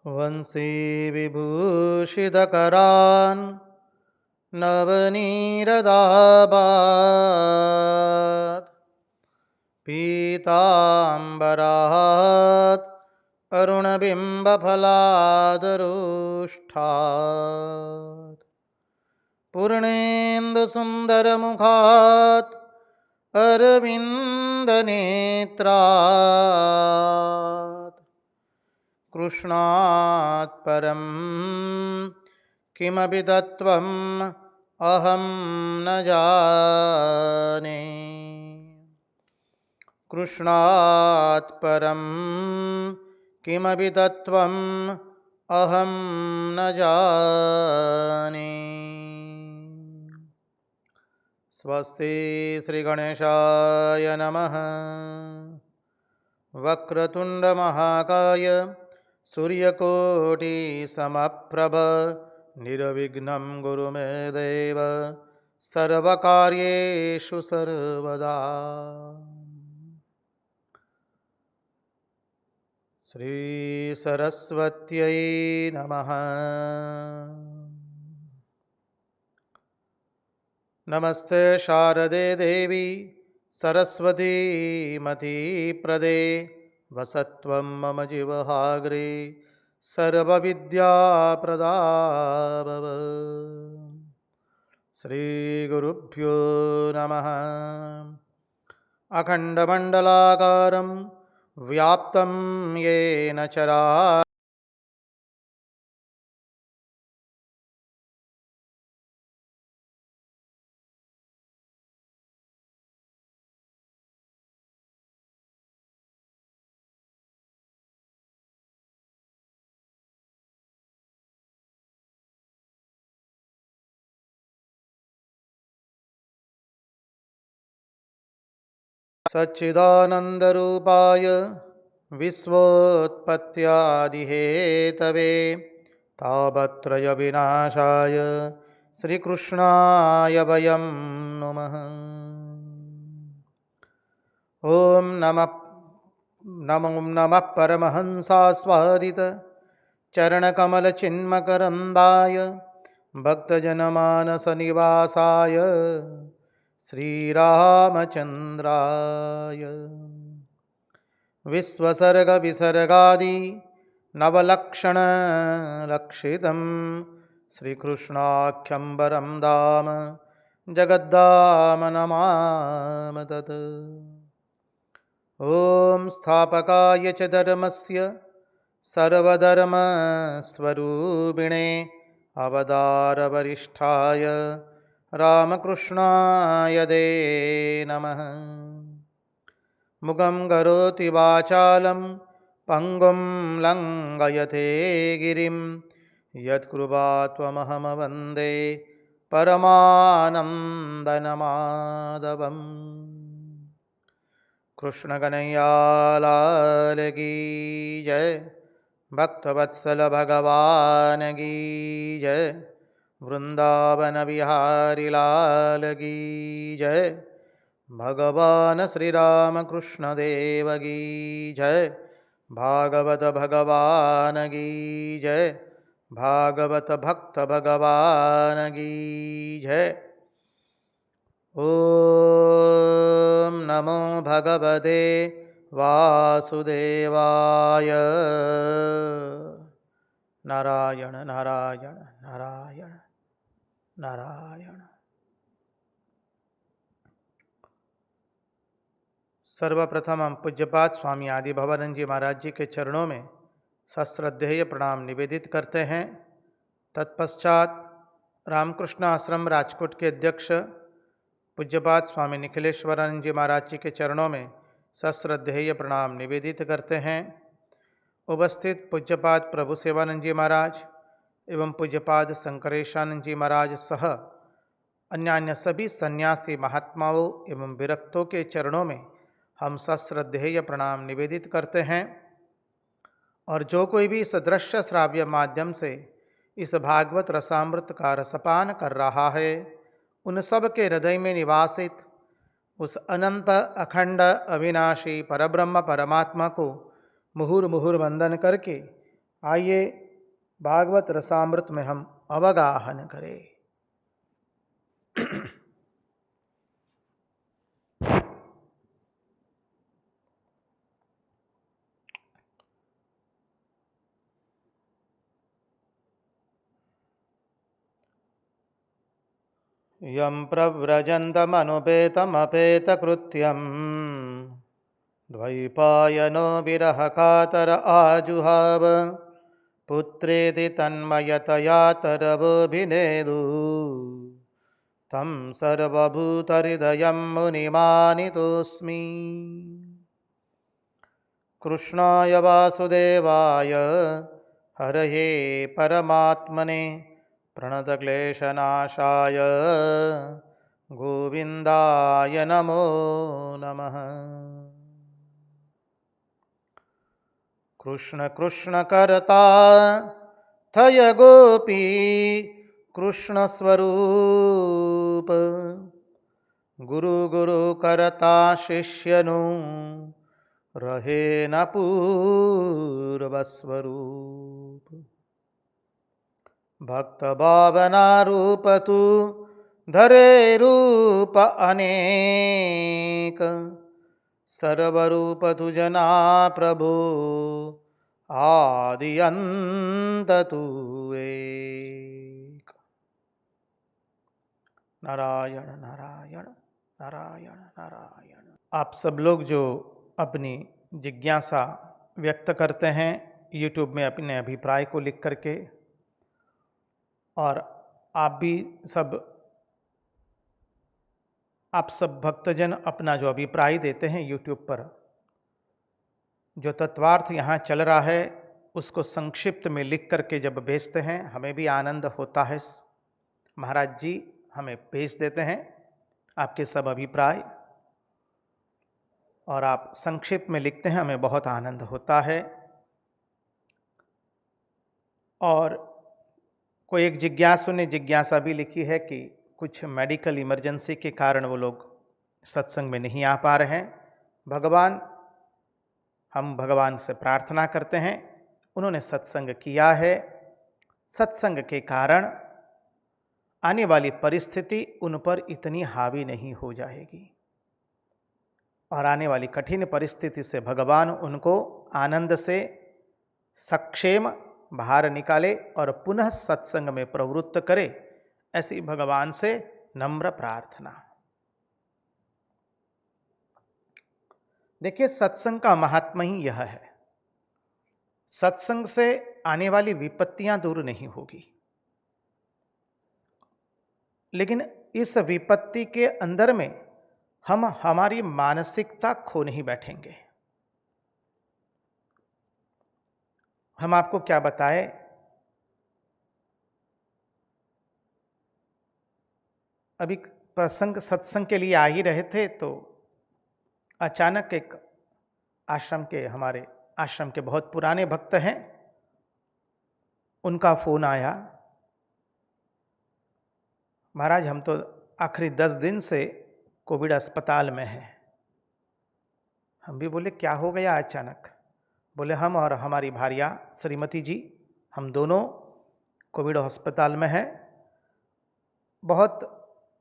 वंशी विभूषितकरान् नवनीरदाभात् पीताम्बरात् अरुणबिम्बफलादरुष्ठात् पूर्णेन्दुसुन्दरमुखात् अरविन्दनेत्रात् कृष्णात् परं किमपि तत्त्वम् अहं न जाने। कृष्णात् परं किमपि तत्त्वम् अहं न जाने। स्वस्ति श्रीगणेशाय नमः। वक्रतुण्डमहाकाय सूर्यकोटिसमप्रभ निर्विघ्नं कुरु मे देव सर्वकार्येषु सर्वदा। श्रीसरस्वत्यै नमः। नमस्ते शारदे देवी सरस्वती मतीप्रदे वसत्वं मम जिह्वाग्रे सर्वविद्याप्रदा भव। श्रीगुरुभ्यो नमः। अखण्डमण्डलाकारं व्याप्तं येन चराचरं सच्चिदानन्दरूपाय विश्वोत्पत्त्यादिहेतवे तापत्रयविनाशाय श्रीकृष्णाय वयं नुमः। ॐ नमो नमः परमहंसास्वादित चरणकमलचिन्मकरन्दाय भक्तजनमानसनिवासाय श्रीरामचन्द्राय विश्वसर्गविसर्गादि नवलक्षणलक्षितं श्रीकृष्णाख्यं वरं धाम जगद्धाम नमामि तत्। ॐ स्थापकाय च धर्मस्य सर्वधर्मस्वरूपिणे अवतारवरिष्ठाय रामकृष्णाय ते नमः। मुखं करोति वाचालं पङ्गुं लङ्घयते गिरिं यत्कृपात्वमहं वन्दे परमानन्दमाधवम्। कृष्ण कन्हैया लाल की जय। भक्तवत्सल भगवान की जय। वृंदावन बिहारी लाल की जय। भगवान श्री राम कृष्ण देव की जय। भागवत भगवान की जय। भागवत भक्त भगवान की जय। ॐ नमो भगवते वासुदेवाय। नारायण नारायण नारायण नारायण। सर्वप्रथम हम पूज्यपाद स्वामी आदि भवानंद जी महाराज जी के चरणों में सश्रद्धेय प्रणाम निवेदित करते हैं। तत्पश्चात रामकृष्ण आश्रम राजकोट के अध्यक्ष पूज्यपाद स्वामी निखिलेश्वरानंद जी महाराज जी के चरणों में सश्रद्धेय प्रणाम निवेदित करते हैं। उपस्थित पूज्यपाद प्रभु सेवानंद जी महाराज एवं पूज्यपाद शंकरेशानंद जी महाराज सह अन्य सभी सन्यासी महात्माओं एवं विरक्तों के चरणों में हम सश्रद्धेय प्रणाम निवेदित करते हैं। और जो कोई भी इस दृश्य श्राव्य माध्यम से इस भागवत रसामृत का रसपान कर रहा है, उन सब के हृदय में निवासित उस अनंत अखंड अविनाशी परब्रह्म परमात्मा को मुहुर मुहुर वंदन करके आइए भागवत रसामृत में हम अवगाहन करें। यं प्रव्रजन्तमनुपेतमपेतकृत्यं द्वैपायनो विरहकातर आजुहाव पुत्रेति तन्मयतया तरवोऽभिनेदु तं सर्वभूतहृदयं मुनिमानितोऽस्मि। कृष्णाय वासुदेवाय हरये परमात्मने प्रणतक्लेशनाशाय गोविन्दाय नमो नमः। कृष्ण कृष्ण करता थय गोपी कृष्ण स्वरूप गुरु गुरु करता शिष्यनु रहे न पूर्वस्वरूप। भक्त भावना रूप तू धरे रूप अनेक सर्वरूप तुजना प्रभु आदि अंत तू एक। नारायण नारायण नारायण नारायण। आप सब लोग जो अपनी जिज्ञासा व्यक्त करते हैं YouTube में अपने अभिप्राय को लिख करके, और आप सब भक्तजन अपना जो अभिप्राय देते हैं YouTube पर, जो तत्वार्थ यहाँ चल रहा है उसको संक्षिप्त में लिख करके जब भेजते हैं हमें भी आनंद होता है। महाराज जी हमें भेज देते हैं आपके सब अभिप्राय, और आप संक्षिप्त में लिखते हैं, हमें बहुत आनंद होता है। और कोई एक जिज्ञासु ने जिज्ञासा भी लिखी है कि कुछ मेडिकल इमरजेंसी के कारण वो लोग सत्संग में नहीं आ पा रहे हैं। हम भगवान से प्रार्थना करते हैं, उन्होंने सत्संग किया है, सत्संग के कारण आने वाली परिस्थिति उन पर इतनी हावी नहीं हो जाएगी, और आने वाली कठिन परिस्थिति से भगवान उनको आनंद से सक्षेम बाहर निकाले और पुनः सत्संग में प्रवृत्त करे, ऐसी भगवान से नम्र प्रार्थना। देखिए, सत्संग का महात्मा ही यह है। सत्संग से आने वाली विपत्तियां दूर नहीं होगी, लेकिन इस विपत्ति के अंदर में हम हमारी मानसिकता खो नहीं बैठेंगे। हम आपको क्या बताएं, अभी प्रसंग सत्संग के लिए आ ही रहे थे तो अचानक एक हमारे आश्रम के बहुत पुराने भक्त हैं, उनका फोन आया, महाराज हम तो आखिरी 10 दिन से कोविड अस्पताल में हैं। हम भी बोले क्या हो गया अचानक? बोले हम और हमारी भार्या श्रीमती जी, हम दोनों कोविड अस्पताल में हैं, बहुत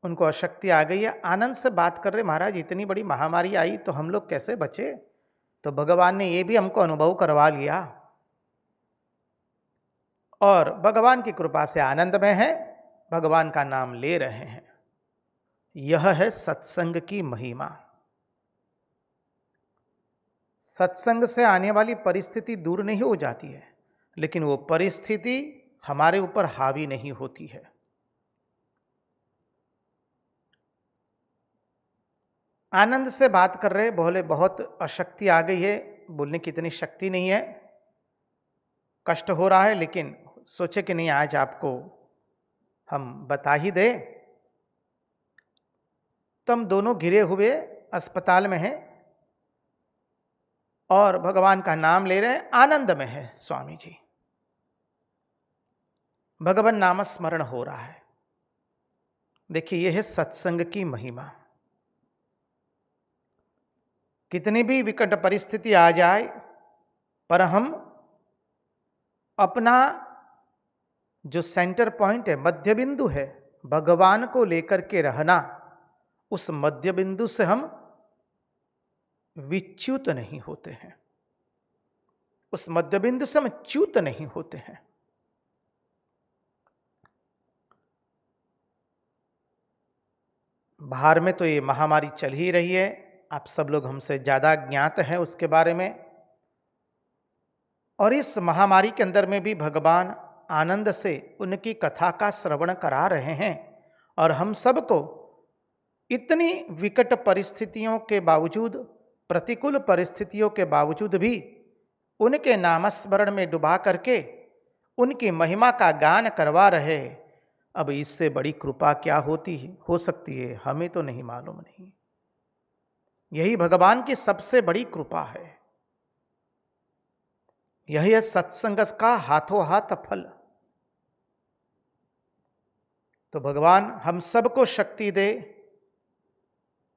उनको अशक्ति आ गई है। आनंद से बात कर रहे, महाराज इतनी बड़ी महामारी आई तो हम लोग कैसे बचे? तो भगवान ने ये भी हमको अनुभव करवा लिया, और भगवान की कृपा से आनंद में है, भगवान का नाम ले रहे हैं। यह है सत्संग की महिमा। सत्संग से आने वाली परिस्थिति दूर नहीं हो जाती है, लेकिन वो परिस्थिति हमारे ऊपर हावी नहीं होती है। आनंद से बात कर रहे, बोले बहुत अशक्ति आ गई है, बोलने की इतनी शक्ति नहीं है, कष्ट हो रहा है, लेकिन सोचे कि नहीं आज आपको हम बता ही दे। तो हम दोनों घिरे हुए अस्पताल में हैं और भगवान का नाम ले रहे हैं, आनंद में है स्वामी जी, भगवान नाम स्मरण हो रहा है। देखिए यह है सत्संग की महिमा। कितनी भी विकट परिस्थिति आ जाए पर हम अपना जो सेंटर पॉइंट है, मध्य बिंदु है, भगवान को लेकर के रहना, उस मध्य बिंदु से हम विच्युत नहीं होते हैं, उस मध्य बिंदु से हम च्युत नहीं होते हैं। बाहर में तो ये महामारी चल ही रही है, आप सब लोग हमसे ज्यादा ज्ञात हैं उसके बारे में। और इस महामारी के अंदर में भी भगवान आनंद से उनकी कथा का श्रवण करा रहे हैं, और हम सबको इतनी विकट परिस्थितियों के बावजूद, प्रतिकूल परिस्थितियों के बावजूद भी उनके नामस्मरण में डुबा करके उनकी महिमा का गान करवा रहे। अब इससे बड़ी कृपा क्या हो सकती है, हमें तो नहीं मालूम नहीं। यही भगवान की सबसे बड़ी कृपा है, यही है सत्संग का हाथों हाथ फल। तो भगवान हम सबको शक्ति दे,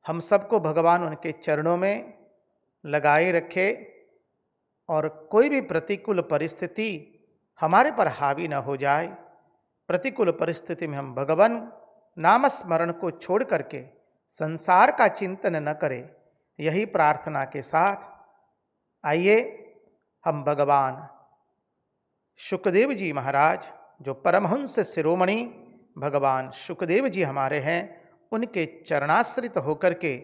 हम सबको भगवान उनके चरणों में लगाए रखे, और कोई भी प्रतिकूल परिस्थिति हमारे पर हावी न हो जाए। प्रतिकूल परिस्थिति में हम भगवान नाम स्मरण को छोड़ करके संसार का चिंतन न करें, यही प्रार्थना के साथ आइए हम भगवान शुकदेव जी महाराज, जो परमहंस शिरोमणि भगवान शुकदेव जी हमारे हैं, उनके चरणाश्रित होकर के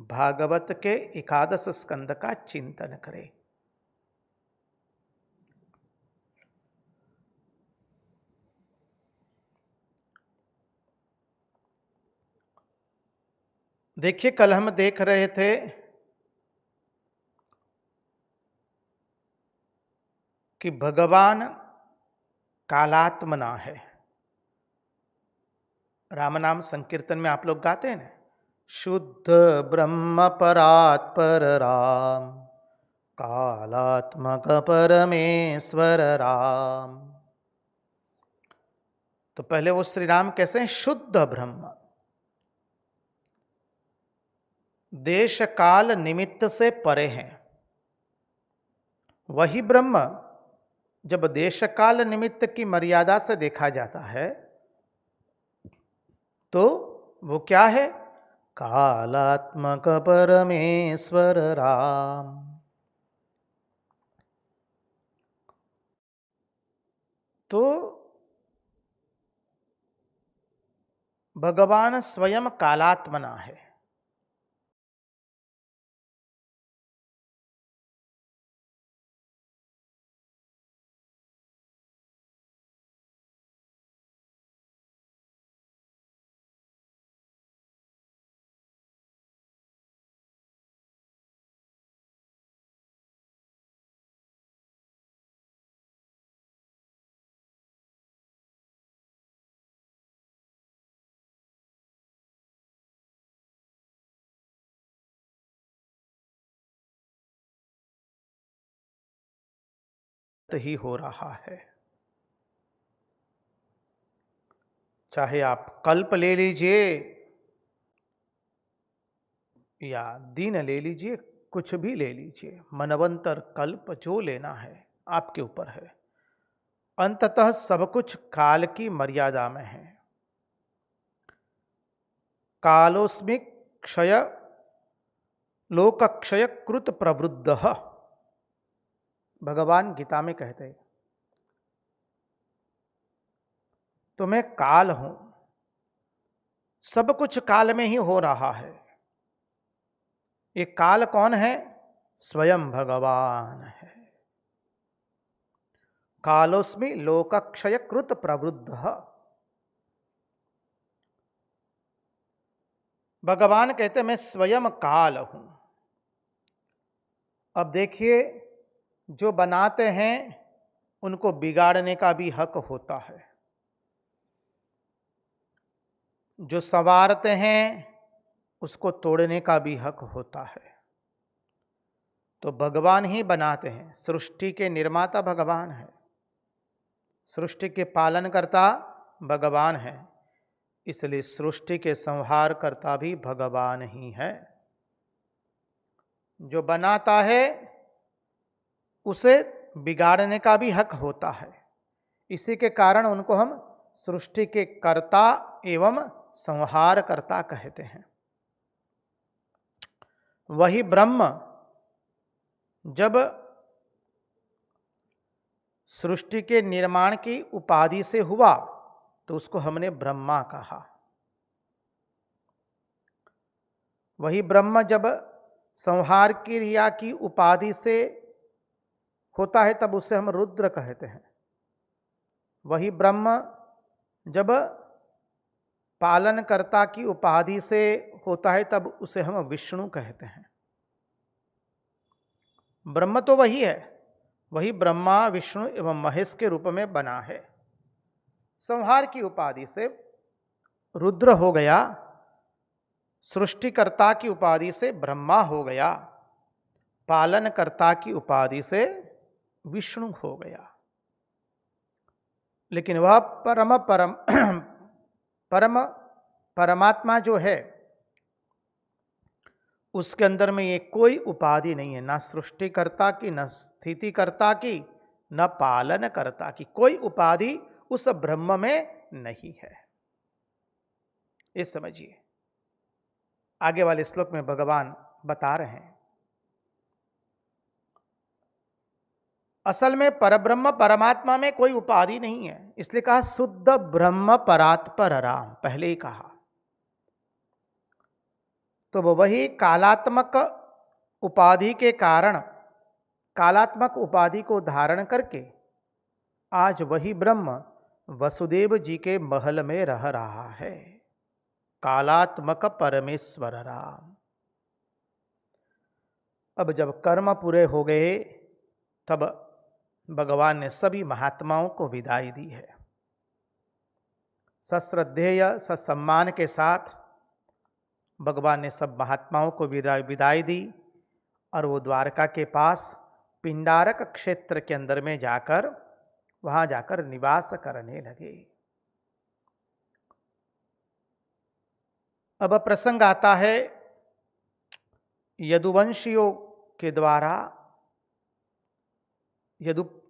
भागवत के एकादश स्कंद का चिंतन करें। देखिए, कल हम देख रहे थे कि भगवान कालात्मना है। राम नाम संकीर्तन में आप लोग गाते हैं ना, शुद्ध ब्रह्म परात्पर राम, कालात्मक परमेश्वर राम। तो पहले वो श्री राम कैसे हैं? शुद्ध ब्रह्म, देश काल निमित्त से परे हैं। वही ब्रह्म जब देश काल निमित्त की मर्यादा से देखा जाता है तो वो क्या है? कालात्मक परमेश्वर राम। तो भगवान स्वयं कालात्मना है। ही हो रहा है, चाहे आप कल्प ले लीजिए या दिन ले लीजिए, कुछ भी ले लीजिए, मनवंतर कल्प जो लेना है आपके ऊपर है। अंततः सब कुछ काल की मर्यादा में है। कालोस्मि क्षय लोकक्षय कृत प्रवृद्ध, भगवान गीता में कहते हैं। तो मैं काल हूं, सब कुछ काल में ही हो रहा है। ये काल कौन है? स्वयं भगवान है। कालोस्मि लोकक्षय कृत प्रवृद्ध, भगवान कहते मैं स्वयं काल हूं। अब देखिए, जो बनाते हैं उनको बिगाड़ने का भी हक होता है, जो संवारते हैं उसको तोड़ने का भी हक होता है। तो भगवान ही बनाते हैं, सृष्टि के निर्माता भगवान है, सृष्टि के पालनकर्ता भगवान है, इसलिए सृष्टि के संहार करता भी भगवान ही है। जो बनाता है उसे बिगाड़ने का भी हक होता है। इसी के कारण उनको हम सृष्टि के कर्ता एवं संहारकर्ता कहते हैं। वही ब्रह्म जब सृष्टि के निर्माण की उपाधि से हुआ तो उसको हमने ब्रह्मा कहा। वही ब्रह्म जब संहार की क्रिया की उपाधि से होता है तब उसे हम रुद्र कहते हैं। वही ब्रह्म जब पालनकर्ता की उपाधि से होता है तब उसे हम विष्णु कहते हैं। ब्रह्म तो वही है, वही ब्रह्मा विष्णु एवं महेश के रूप में बना है। संहार की उपाधि से रुद्र हो गया, सृष्टिकर्ता की उपाधि से ब्रह्मा हो गया, पालनकर्ता की उपाधि से विष्णु हो गया। लेकिन वह परमात्मा जो है उसके अंदर में ये कोई उपाधि नहीं है, ना सृष्टिकर्ता की, न स्थितिकर्ता की, न पालनकर्ता की। कोई उपाधि उस ब्रह्म में नहीं है। ये समझिए। आगे वाले श्लोक में भगवान बता रहे हैं, असल में परब्रह्म परमात्मा में कोई उपाधि नहीं है, इसलिए कहा शुद्ध ब्रह्म परात्पर राम, पहले ही कहा। तो वही कालात्मक उपाधि के कारण, कालात्मक उपाधि को धारण करके आज वही ब्रह्म वसुदेव जी के महल में रह रहा है। कालात्मक परमेश्वर राम। अब जब कर्म पूरे हो गए तब भगवान ने सभी महात्माओं को विदाई दी है। सश्रद्धेय ससम्मान के साथ भगवान ने सब महात्माओं को विदाई दी और वो द्वारका के पास पिंडारक क्षेत्र के अंदर में जाकर वहां जाकर निवास करने लगे। अब प्रसंग आता है यदुवंशियों के द्वारा,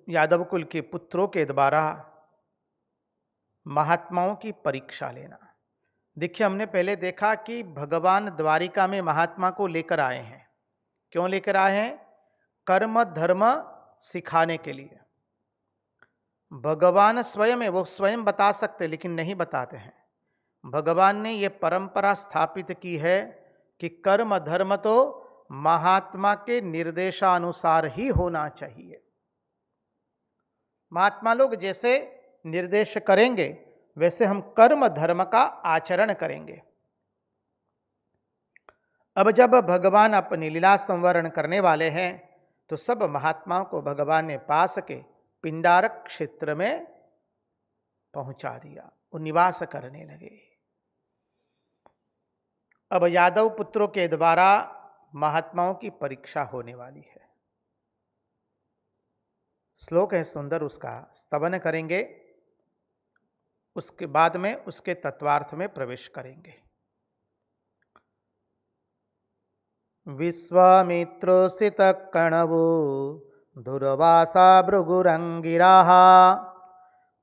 यादव कुल के पुत्रों के द्वारा महात्माओं की परीक्षा लेना। देखिए, हमने पहले देखा कि भगवान द्वारिका में महात्मा को लेकर आए हैं। क्यों लेकर आए हैं? कर्म धर्म सिखाने के लिए। भगवान स्वयं है, वो स्वयं बता सकते लेकिन नहीं बताते हैं। भगवान ने ये परंपरा स्थापित की है कि कर्म धर्म तो महात्मा के निर्देशानुसार ही होना चाहिए। महात्मा लोग जैसे निर्देश करेंगे वैसे हम कर्म धर्म का आचरण करेंगे। अब जब भगवान अपनी लीला संवरण करने वाले हैं तो सब महात्माओं को भगवान ने पास के पिंडारक क्षेत्र में पहुंचा दिया, वो निवास करने लगे। अब यादव पुत्रों के द्वारा महात्माओं की परीक्षा होने वाली है। श्लोक है सुंदर, उसका स्तवन करेंगे, उसके बाद में उसके तत्वार्थ में प्रवेश करेंगे। विश्वामित्रोसित कणवो दुर्वासा भृगुरंगिराः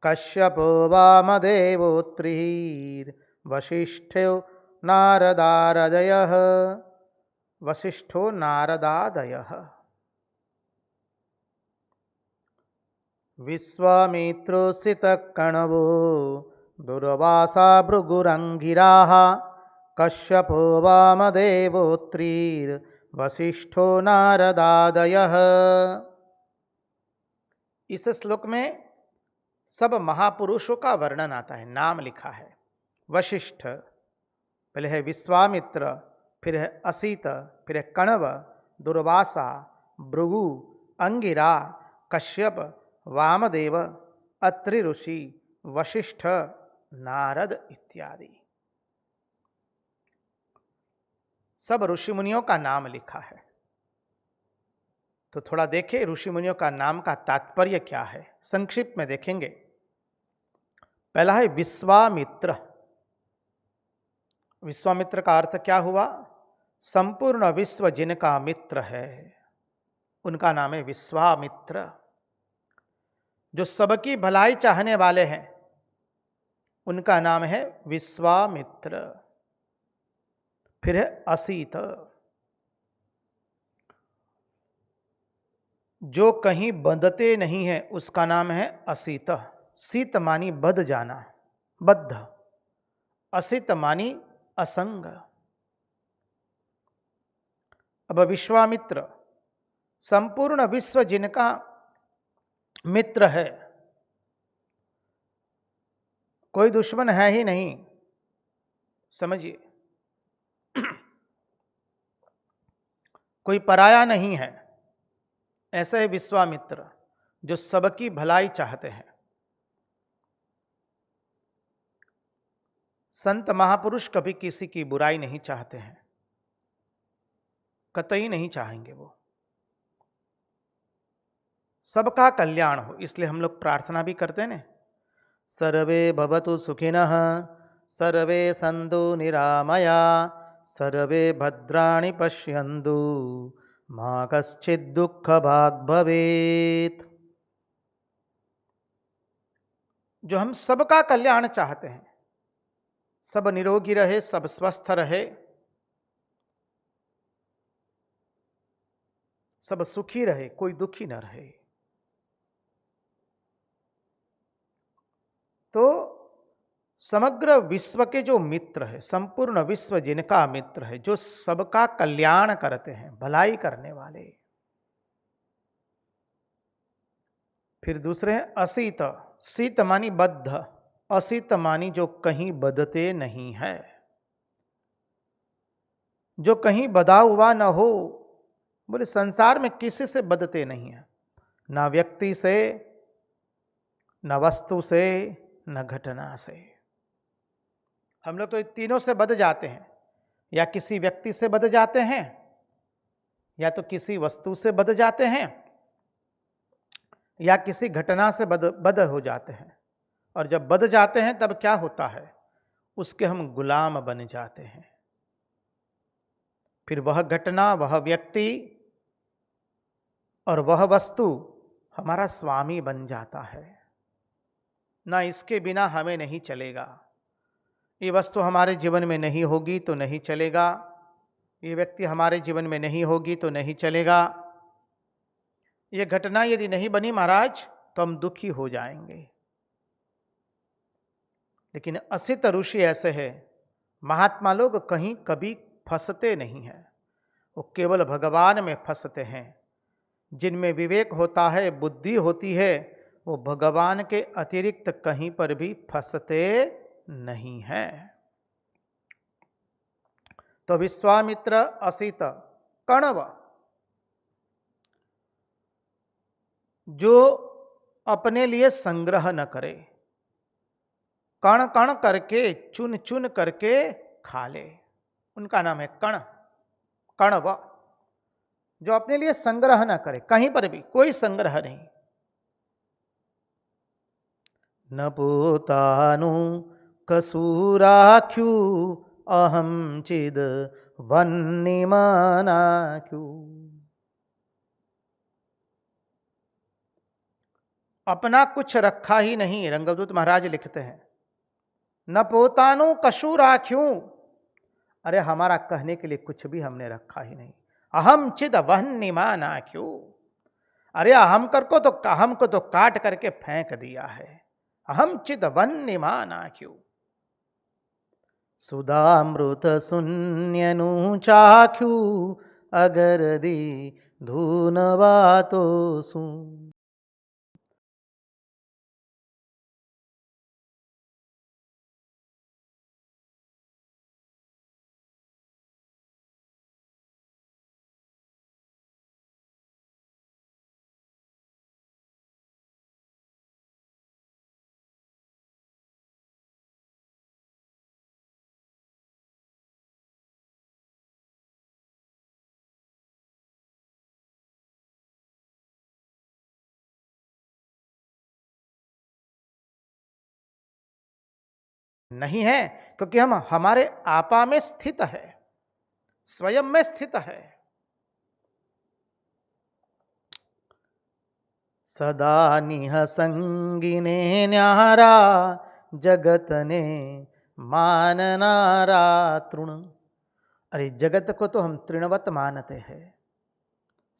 कश्यपो वामदेवोत्रीर् वसिष्ठो नारदादयः। वसिष्ठो नारदादयः। विश्वामित्रोसित कणवो दुर्वासा भृगुरंगिराः कश्यपो वामदेवोत्रीर् वसिष्ठो नारदादयः। इस श्लोक में सब महापुरुषों का वर्णन आता है, नाम लिखा है। वशिष्ठ, पहले है विश्वामित्र, फिर है असित, फिर है कणव, दुर्वासा, भृगु, अंगिरा, कश्यप, वामदेव, अत्रि ऋषि, वशिष्ठ, नारद इत्यादि सब ऋषि मुनियों का नाम लिखा है। तो थोड़ा देखें ऋषि मुनियों का नाम का तात्पर्य क्या है, संक्षिप्त में देखेंगे। पहला है विश्वामित्र। विश्वामित्र का अर्थ क्या हुआ? संपूर्ण विश्व जिनका मित्र है उनका नाम है विश्वामित्र। जो सबकी भलाई चाहने वाले हैं, उनका नाम है विश्वामित्र। फिर है असित, जो कहीं बंधते नहीं है, उसका नाम है असित। शीत मानी बध जाना, बद्ध। असित मानी असंग। अब विश्वामित्र संपूर्ण विश्व जिनका मित्र है, कोई दुश्मन है ही नहीं, समझिए। कोई पराया नहीं है, ऐसे है विश्वामित्र जो सबकी भलाई चाहते हैं। संत महापुरुष कभी किसी की बुराई नहीं चाहते हैं, कतई नहीं चाहेंगे। वो सबका कल्याण हो, इसलिए हम लोग प्रार्थना भी करते हैं ना, सर्वे भवतु सुखिनः, सर्वे सन्तु निरामया, सर्वे भद्राणि पश्यन्तु, मा कश्चित् दुःखभाग् भवेत्। जो हम सबका कल्याण चाहते हैं, सब निरोगी रहे, सब स्वस्थ रहे, सब सुखी रहे, कोई दुखी न रहे। तो समग्र विश्व के जो मित्र है, संपूर्ण विश्व जिनका मित्र है, जो सबका कल्याण करते हैं, भलाई करने वाले। फिर दूसरे हैं असित। शीत मानी बद्ध, असित मानी जो कहीं बदते नहीं है, जो कहीं बधा हुआ न हो। बोले संसार में किसी से बदते नहीं है, ना व्यक्ति से, न वस्तु से, न घटना से। हम लोग तो तीनों से बध जाते हैं, या किसी व्यक्ति से बध जाते हैं, या तो किसी वस्तु से बध जाते हैं, या किसी घटना से बध हो जाते हैं। और जब बध जाते हैं तब क्या होता है, उसके हम गुलाम बन जाते हैं। फिर वह घटना, वह व्यक्ति और वह वस्तु हमारा स्वामी बन जाता है। ना इसके बिना हमें नहीं चलेगा। ये वस्तु हमारे जीवन में नहीं होगी तो नहीं चलेगा, ये व्यक्ति हमारे जीवन में नहीं होगी तो नहीं चलेगा, ये घटना यदि नहीं बनी महाराज तो हम दुखी हो जाएंगे। लेकिन असित ऋषि ऐसे है, महात्मा लोग कहीं कभी फंसते नहीं हैं, वो केवल भगवान में फंसते हैं। जिनमें विवेक होता है, बुद्धि होती है, वो भगवान के अतिरिक्त कहीं पर भी फंसते नहीं है। तो विश्वामित्र, असित, कण्व, जो अपने लिए संग्रह न करे, कण कण करके, चुन चुन करके खा ले, उनका नाम है कण, कण्व। जो अपने लिए संग्रह न करे, कहीं पर भी कोई संग्रह नहीं। न पोतानु कसूराख्यु, अहम चिद वन्निमानाख्यु। अपना कुछ रखा ही नहीं, रंगदूत महाराज लिखते हैं। न पोतानु कसूराख्यु, अरे हमारा कहने के लिए कुछ भी हमने रखा ही नहीं। अहम चिद वन्निमानाख्यु, अरे हमको तो काट करके फेंक दिया है। अहम चिद वन्निमानाख्यु। सुधामृत शून्यनु चाख्यु, अगर दी धूनवातो सु। नहीं है, क्योंकि हम हमारे आपा में स्थित है, स्वयं में स्थित है। सदा निहसंगिने न्यारा जगत ने माननारा तृण। अरे जगत को तो हम तृणवत मानते हैं,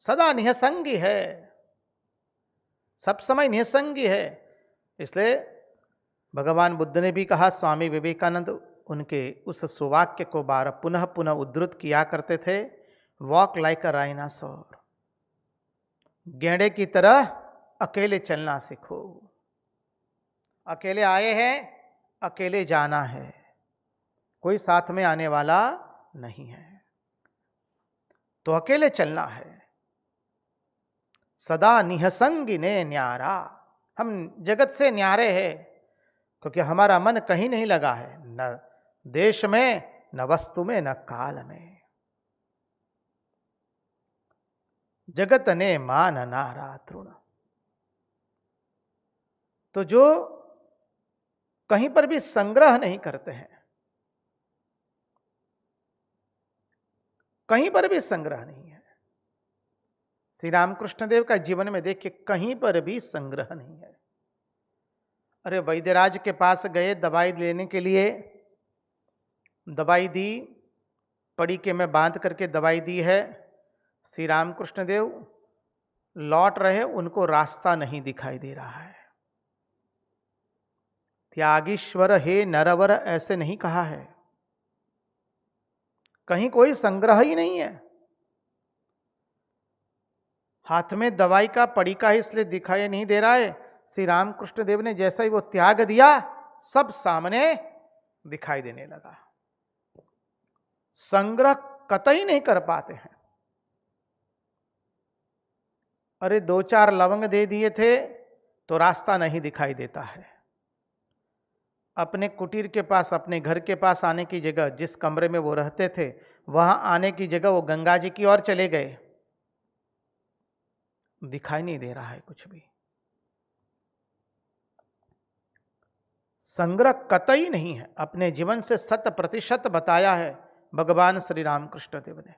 सदा निहसंगी है, सब समय निहसंगी है। इसलिए भगवान बुद्ध ने भी कहा, स्वामी विवेकानंद उनके उस सुवाक्य को बार पुनः पुनः उद्धृत किया करते थे, वॉक लाइक अ राइनासोर, गेंडे की तरह अकेले चलना सीखो। अकेले आए हैं, अकेले जाना है, कोई साथ में आने वाला नहीं है, तो अकेले चलना है। सदा निहसंगिने न्यारा, हम जगत से न्यारे हैं क्योंकि हमारा मन कहीं नहीं लगा है, न देश में, न वस्तु में, न काल में। जगत ने माननारा तृण। तो जो कहीं पर भी संग्रह नहीं करते हैं, कहीं पर भी संग्रह नहीं है। श्री रामकृष्ण देव का जीवन में देखिए, कहीं पर भी संग्रह नहीं है। अरे वैद्यराज के पास गए दवाई लेने के लिए, दवाई दी, पड़ीके में बांध करके दवाई दी है। श्री रामकृष्ण देव लौट रहे, उनको रास्ता नहीं दिखाई दे रहा है। त्यागीश्वर हे नरवर ऐसे नहीं कहा है, कहीं कोई संग्रह ही नहीं है। हाथ में दवाई का पड़ीका इसलिए दिखाई नहीं दे रहा है, श्री रामकृष्ण देव ने जैसा ही वो त्याग दिया, सब सामने दिखाई देने लगा। संग्रह कतई नहीं कर पाते हैं। अरे 2-4 लवंग दे दिए थे तो रास्ता नहीं दिखाई देता है। अपने कुटीर के पास, अपने घर के पास आने की जगह, जिस कमरे में वो रहते थे, वहां आने की जगह वो गंगा जी की ओर चले गए, दिखाई नहीं दे रहा है कुछ भी। संग्रह कतई नहीं है। अपने जीवन से 100% बताया है भगवान श्री रामकृष्ण देव ने,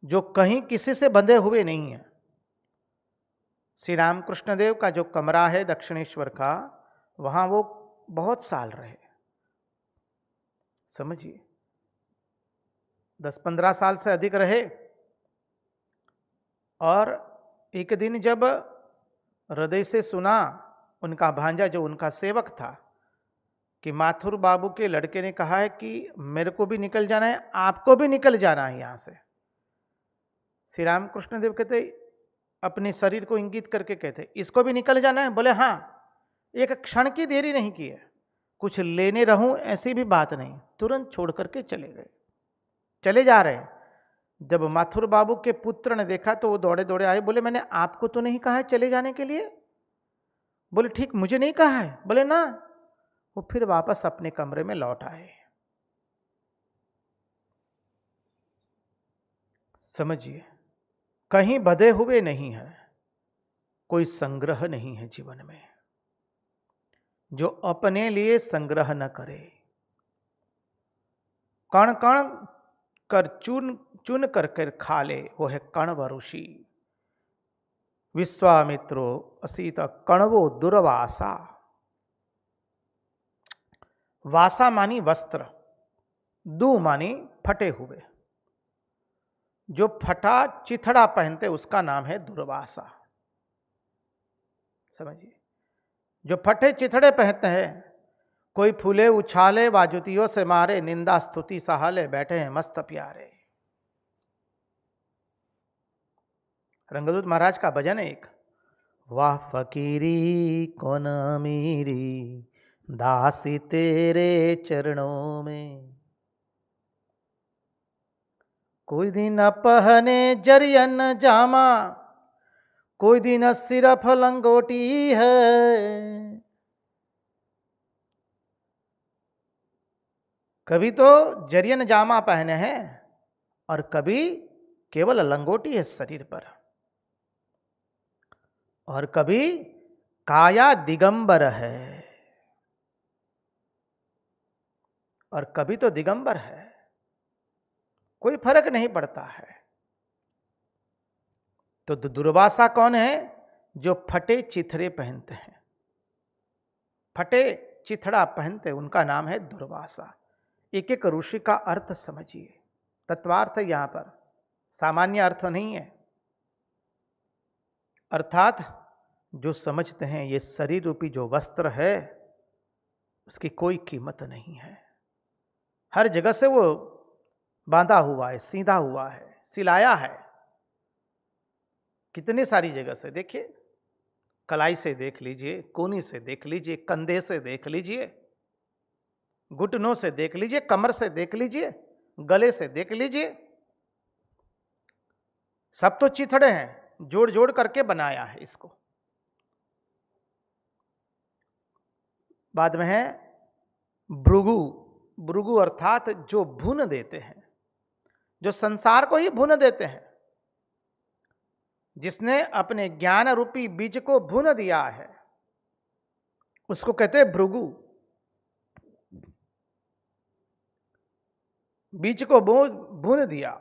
जो कहीं किसी से बंधे हुए नहीं है। श्री रामकृष्ण देव का जो कमरा है दक्षिणेश्वर का, वहां वो बहुत साल रहे, समझिए 10-15 साल से अधिक रहे। और एक दिन जब हृदय से सुना, उनका भांजा जो उनका सेवक था, कि माथुर बाबू के लड़के ने कहा है कि मेरे को भी निकल जाना है, आपको भी निकल जाना है यहां से। श्री रामकृष्ण देव कहते, अपने शरीर को इंगित करके कहते, इसको भी निकल जाना है? बोले हाँ। एक क्षण की देरी नहीं की है, कुछ लेने रहूं ऐसी भी बात नहीं, तुरंत छोड़ करके चले गए, चले जा रहे हैं। जब माथुर बाबू के पुत्र ने देखा तो वो दौड़े दौड़े आए, बोले मैंने आपको तो नहीं कहा है चले जाने के लिए? बोले ठीक, मुझे नहीं कहा है? बोले ना। वो फिर वापस अपने कमरे में लौट आए। समझिए, कहीं बधे हुए नहीं है, कोई संग्रह नहीं है जीवन में। जो अपने लिए संग्रह न करे, कण कण कर चुन चुन कर खा ले, वो है कण्व ऋषि। विश्वामित्रो असीत कण्वो दुर्वासा। वासा मानी वस्त्र, दू मानी फटे हुए। जो फटा चिथड़ा पहनते उसका नाम है दुर्वासा। समझिए, जो फटे चिथड़े पहनते हैं, कोई फूले उछाले बाजुतियों से मारे, निंदा स्तुति सहाले, बैठे हैं मस्त प्यारे। रंगदूत महाराज का भजन है एक, वाह फकीरी कौन अमीरी, दासी तेरे चरणों में। कोई दिन पहने जरियन जामा, कोई दिन सिर्फ लंगोटी है। कभी तो जरियन जामा पहने हैं और कभी केवल लंगोटी है शरीर पर, और कभी काया दिगंबर है, और कभी तो दिगंबर है। कोई फर्क नहीं पड़ता है। तो दुर्वासा कौन है? जो फटे चिथड़े पहनते हैं, फटे चिथड़ा पहनते, उनका नाम है दुर्वासा। एक एक ऋषि का अर्थ समझिए, तत्वार्थ यहां पर सामान्य अर्थ नहीं है। अर्थात जो समझते हैं ये शरीर रूपी जो वस्त्र है उसकी कोई कीमत नहीं है, हर जगह से वो बांधा हुआ है, सीधा हुआ है, सिलाया है, कितनी सारी जगह से। देखिए, कलाई से देख लीजिए, कोनी से देख लीजिए, कंधे से देख लीजिए, घुटनों से देख लीजिए, कमर से देख लीजिए, गले से देख लीजिए, सब तो चिथड़े हैं, जोड़ जोड़ करके बनाया है इसको। बाद में है भृगु। भृगु अर्थात जो भून देते हैं, जो संसार को ही भून देते हैं, जिसने अपने ज्ञान रूपी बीज को भून दिया है, उसको कहते हैं भृगु। बीज को भून दिया।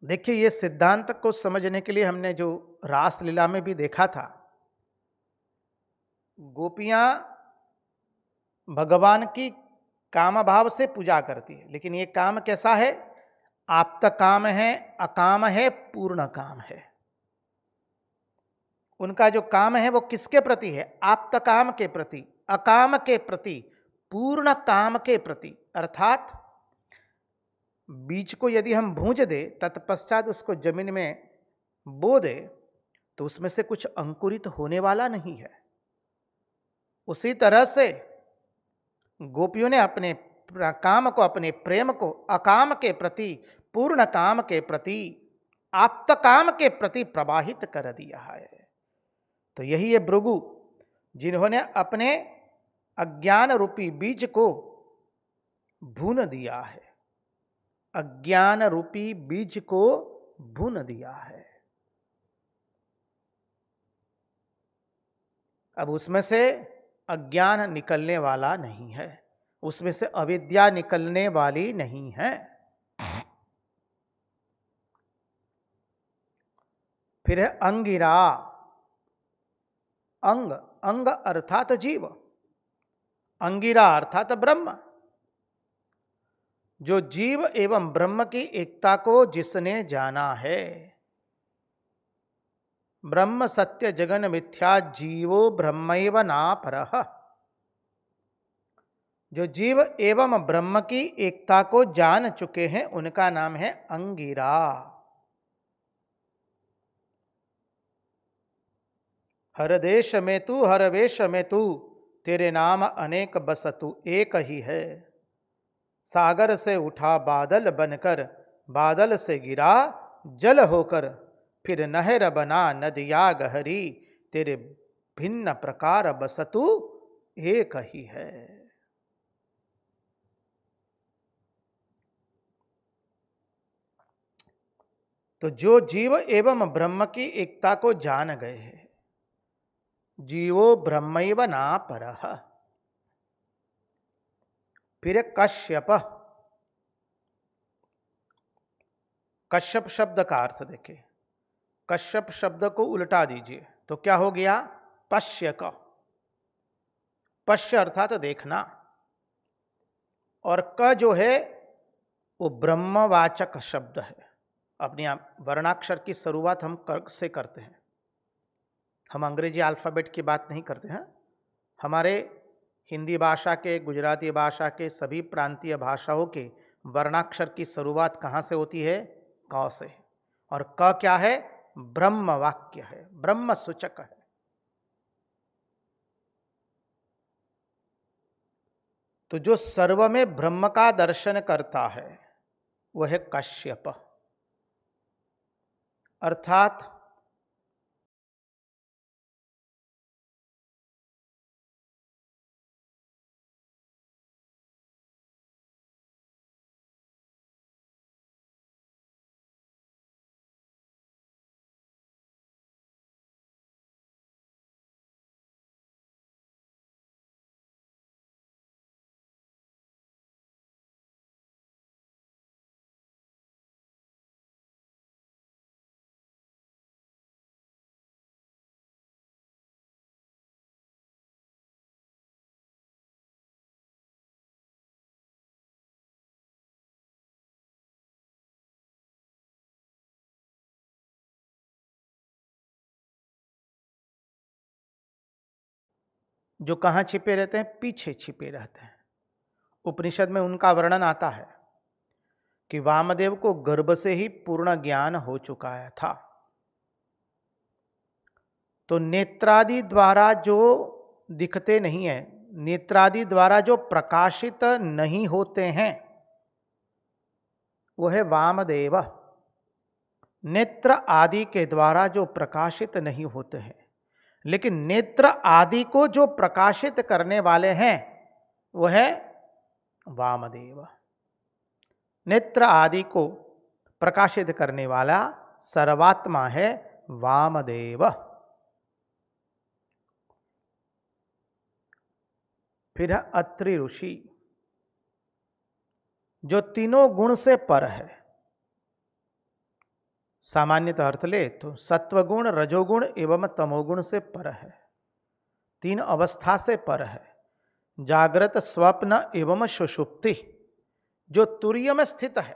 देखिए, ये सिद्धांत को समझने के लिए हमने जो रासलीला में भी देखा था, गोपियां भगवान की काम भाव से पूजा करती है, लेकिन ये काम कैसा है? आप्त काम है, अकाम है, पूर्ण काम है। उनका जो काम है वो किसके प्रति है? आप्त काम के प्रति, अकाम के प्रति, पूर्ण काम के प्रति। अर्थात बीज को यदि हम भूंज दे, तत्पश्चात उसको जमीन में बो दे, तो उसमें से कुछ अंकुरित होने वाला नहीं है। उसी तरह से गोपियों ने अपने काम को, अपने प्रेम को अकाम के प्रति, पूर्ण काम के प्रति, आप्त काम के प्रति प्रवाहित कर दिया है। तो यही है भृगु, जिन्होंने अपने अज्ञान रूपी बीज को भून दिया है, अज्ञान रूपी बीज को भून दिया है। अब उसमें से अज्ञान निकलने वाला नहीं है, उसमें से अविद्या निकलने वाली नहीं है। फिर है अंगिरा। अंग, अंग अर्थात जीव, अंगिरा अर्थात ब्रह्म। जो जीव एवं ब्रह्म की एकता को जिसने जाना है, ब्रह्म सत्य जगन मिथ्या जीवो ब्रह्मैव नापरः। जो जीव एवं ब्रह्म की एकता को जान चुके हैं, उनका नाम है अंगिरा। हर देश में तू, हर वेश में तू, तेरे नाम अनेक बसतु एक ही है। सागर से उठा बादल बनकर, बादल से गिरा जल होकर, फिर नहर बना नदिया गहरी, तेरे भिन्न प्रकार बसतु एक ही है। तो जो जीव एवं ब्रह्म की एकता को जान गए हैं, जीवो ब्रह्मैव नापरः। फिर कश्यप। कश्यप शब्द का अर्थ देखिए, कश्यप शब्द को उल्टा दीजिए तो क्या हो गया? पश्य का। पश्य अर्थात देखना, और क जो है वो ब्रह्मवाचक शब्द है। अपने वर्णाक्षर की शुरुआत हम क से करते हैं, हम अंग्रेजी अल्फाबेट की बात नहीं करते हैं। हमारे हिंदी भाषा के, गुजराती भाषा के, सभी प्रांतीय भाषाओं के वर्णाक्षर की शुरुआत कहाँ से होती है? क से। और क क्या है? ब्रह्म वाक्य है, ब्रह्म सूचक है। तो जो सर्व में ब्रह्म का दर्शन करता है वह है कश्यप। अर्थात जो कहाँ छिपे रहते हैं? पीछे छिपे रहते हैं। उपनिषद में उनका वर्णन आता है कि वामदेव को गर्भ से ही पूर्ण ज्ञान हो चुका था। तो नेत्रादि द्वारा जो दिखते नहीं है, नेत्रादि द्वारा जो प्रकाशित नहीं होते हैं, वो है वामदेव। नेत्र आदि के द्वारा जो प्रकाशित नहीं होते हैं, लेकिन नेत्र आदि को जो प्रकाशित करने वाले हैं, वो है वामदेव। नेत्र आदि को प्रकाशित करने वाला सर्वात्मा है वामदेव। फिर है अत्रि ऋषि, जो तीनों गुण से पर है। सामान्यतः अर्थ ले तो सत्वगुण, रजोगुण एवं तमोगुण से पर है, तीन अवस्था से पर है। जागृत, स्वप्न एवं सुषुप्ति, जो तुरीय में स्थित है,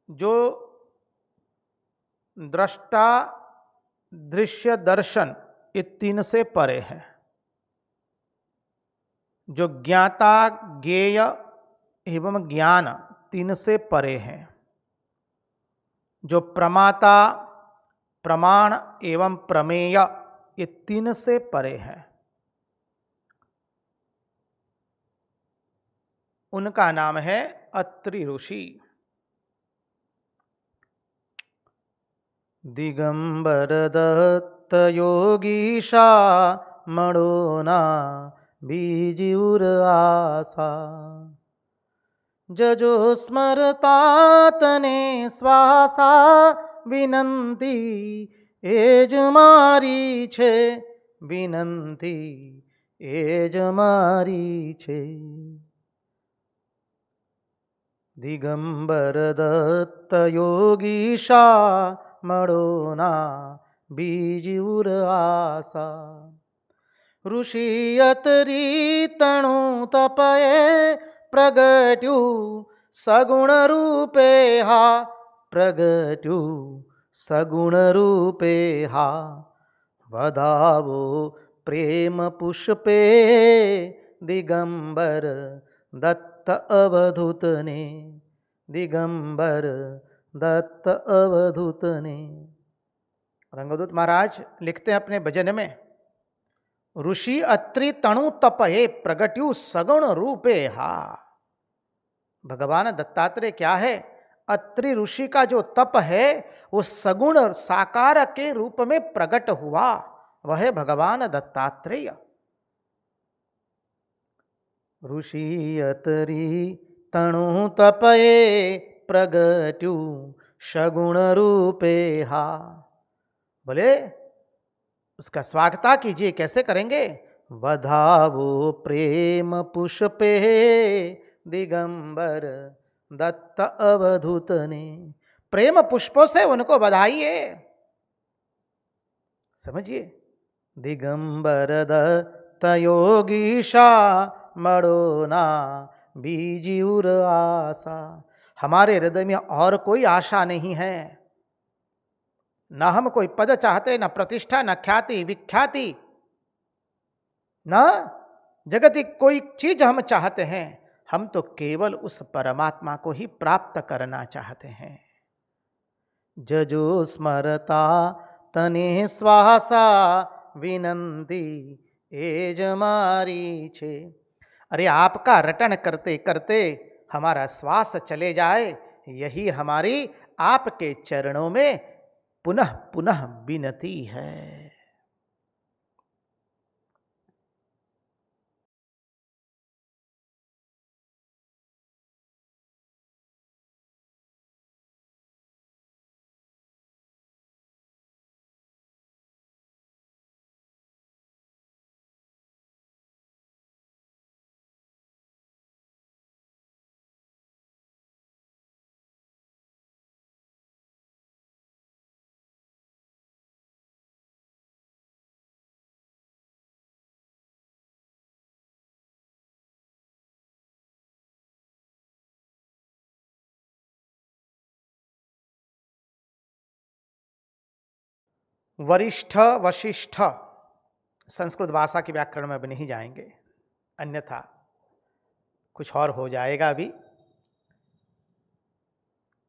जो दृष्टा, दृश्य, दर्शन, ये तीन से परे है। जो ज्ञाता, ज्ञेय एवं ज्ञान, तीन से परे है। जो प्रमाता, प्रमाण एवं प्रमेय, ये तीन से परे है। उनका नाम है अत्रि ऋषि। दिगंबर दत्त योगीशा मणोना बीजिउर आसा, जजो स्मरता तने श्वासा विनंती एज मारी छे, विनंती एज मारी छे। दिगंबर दत्त योगीशा मणोना बीजिउर आसा, ऋषि अतरी तणु तपये प्रगट्यु सगुण रूपे हा, प्रगट्यु सगुण रूपे हा। वधावो प्रेम पुष्पे दिगंबर दत्त अवधूत ने, दिगंबर दत्त अवधूत ने। रंगदूत महाराज लिखते हैं अपने भजन में, ऋषि अत्रि तणु तपहे प्रगट्यु सगुण रूपे हा। भगवान दत्तात्रेय क्या है? अत्रि ऋषि का जो तप है वो सगुण साकार के रूप में प्रकट हुआ, वह है भगवान दत्तात्रेय। ऋषि अतरी तणु तपये प्रगट्यु सगुण रूपे हा। बोले उसका स्वागता कीजिए, कैसे करेंगे? वधावो प्रेम पुष्पे दिगंबर दत्त अवधूत ने, प्रेम पुष्पों से उनको बधाइए। समझिए, दिगंबर दत्त योगीशा मणोना बीजिउर आशा। हमारे हृदय में और कोई आशा नहीं है, न हम कोई पद चाहते, न प्रतिष्ठा, न ख्याति विख्याति, न जगतिक कोई चीज हम चाहते हैं। हम तो केवल उस परमात्मा को ही प्राप्त करना चाहते हैं। जजो स्मरता तने श्वासा विनंती एज मारी छे। अरे आपका रटन करते करते हमारा श्वास चले जाए, यही हमारी आपके चरणों में पुनः पुनः विनती है। वरिष्ठ वशिष्ठ संस्कृत भाषा के व्याकरण में अब नहीं जाएंगे, अन्यथा कुछ और हो जाएगा अभी।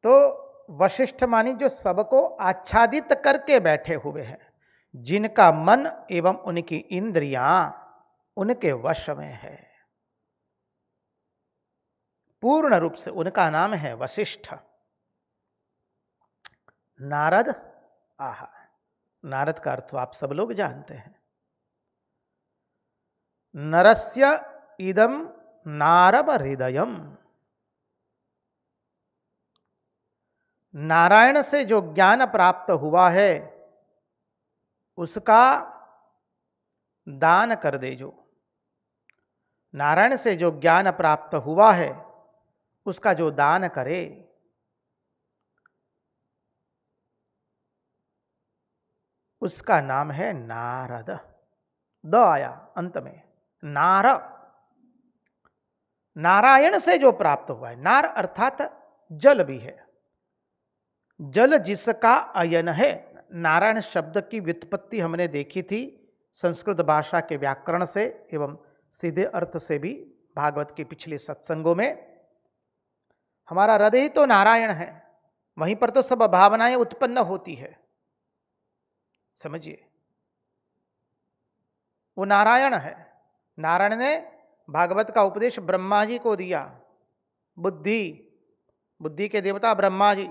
तो वशिष्ठ मानी जो सबको आच्छादित करके बैठे हुए हैं, जिनका मन एवं उनकी इंद्रियां उनके वश में है, पूर्ण रूप से उनका नाम है वशिष्ठ। नारद, आहा, नारद का अर्थ तो आप सब लोग जानते हैं। नरस्य इदम नारद हृदयम, नारायण से जो ज्ञान प्राप्त हुआ है उसका दान कर दे। जो नारायण से जो ज्ञान प्राप्त हुआ है उसका जो दान करे, उसका नाम है नारद। द आया अंत में, नार, नारायण से जो प्राप्त हुआ है। नार अर्थात जल भी है, जल जिसका अयन है। नारायण शब्द की व्युत्पत्ति हमने देखी थी संस्कृत भाषा के व्याकरण से एवं सीधे अर्थ से भी भागवत के पिछले सत्संगों में। हमारा हृदय ही तो नारायण है, वहीं पर तो सब भावनाएं उत्पन्न होती है, समझिए, वो नारायण है। नारायण ने भागवत का उपदेश ब्रह्मा जी को दिया। बुद्धि, बुद्धि के देवता ब्रह्मा जी।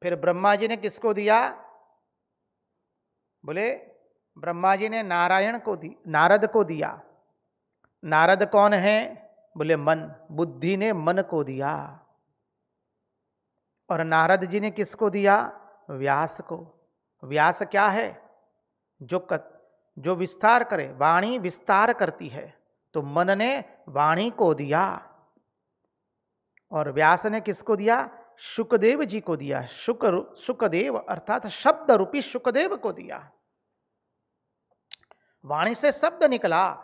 फिर ब्रह्मा जी ने किसको दिया? बोले ब्रह्मा जी ने नारायण को दी, नारद को दिया। नारद कौन है? बोले मन। बुद्धि ने मन को दिया। और नारद जी ने किसको दिया? व्यास को। व्यास क्या है? जो विस्तार करे, वाणी विस्तार करती है, तो मन ने वाणी को दिया। और व्यास ने किसको दिया? शुकदेव जी को दिया। शुकदेव अर्थात शब्द रूपी शुकदेव को दिया। वाणी से शब्द निकला,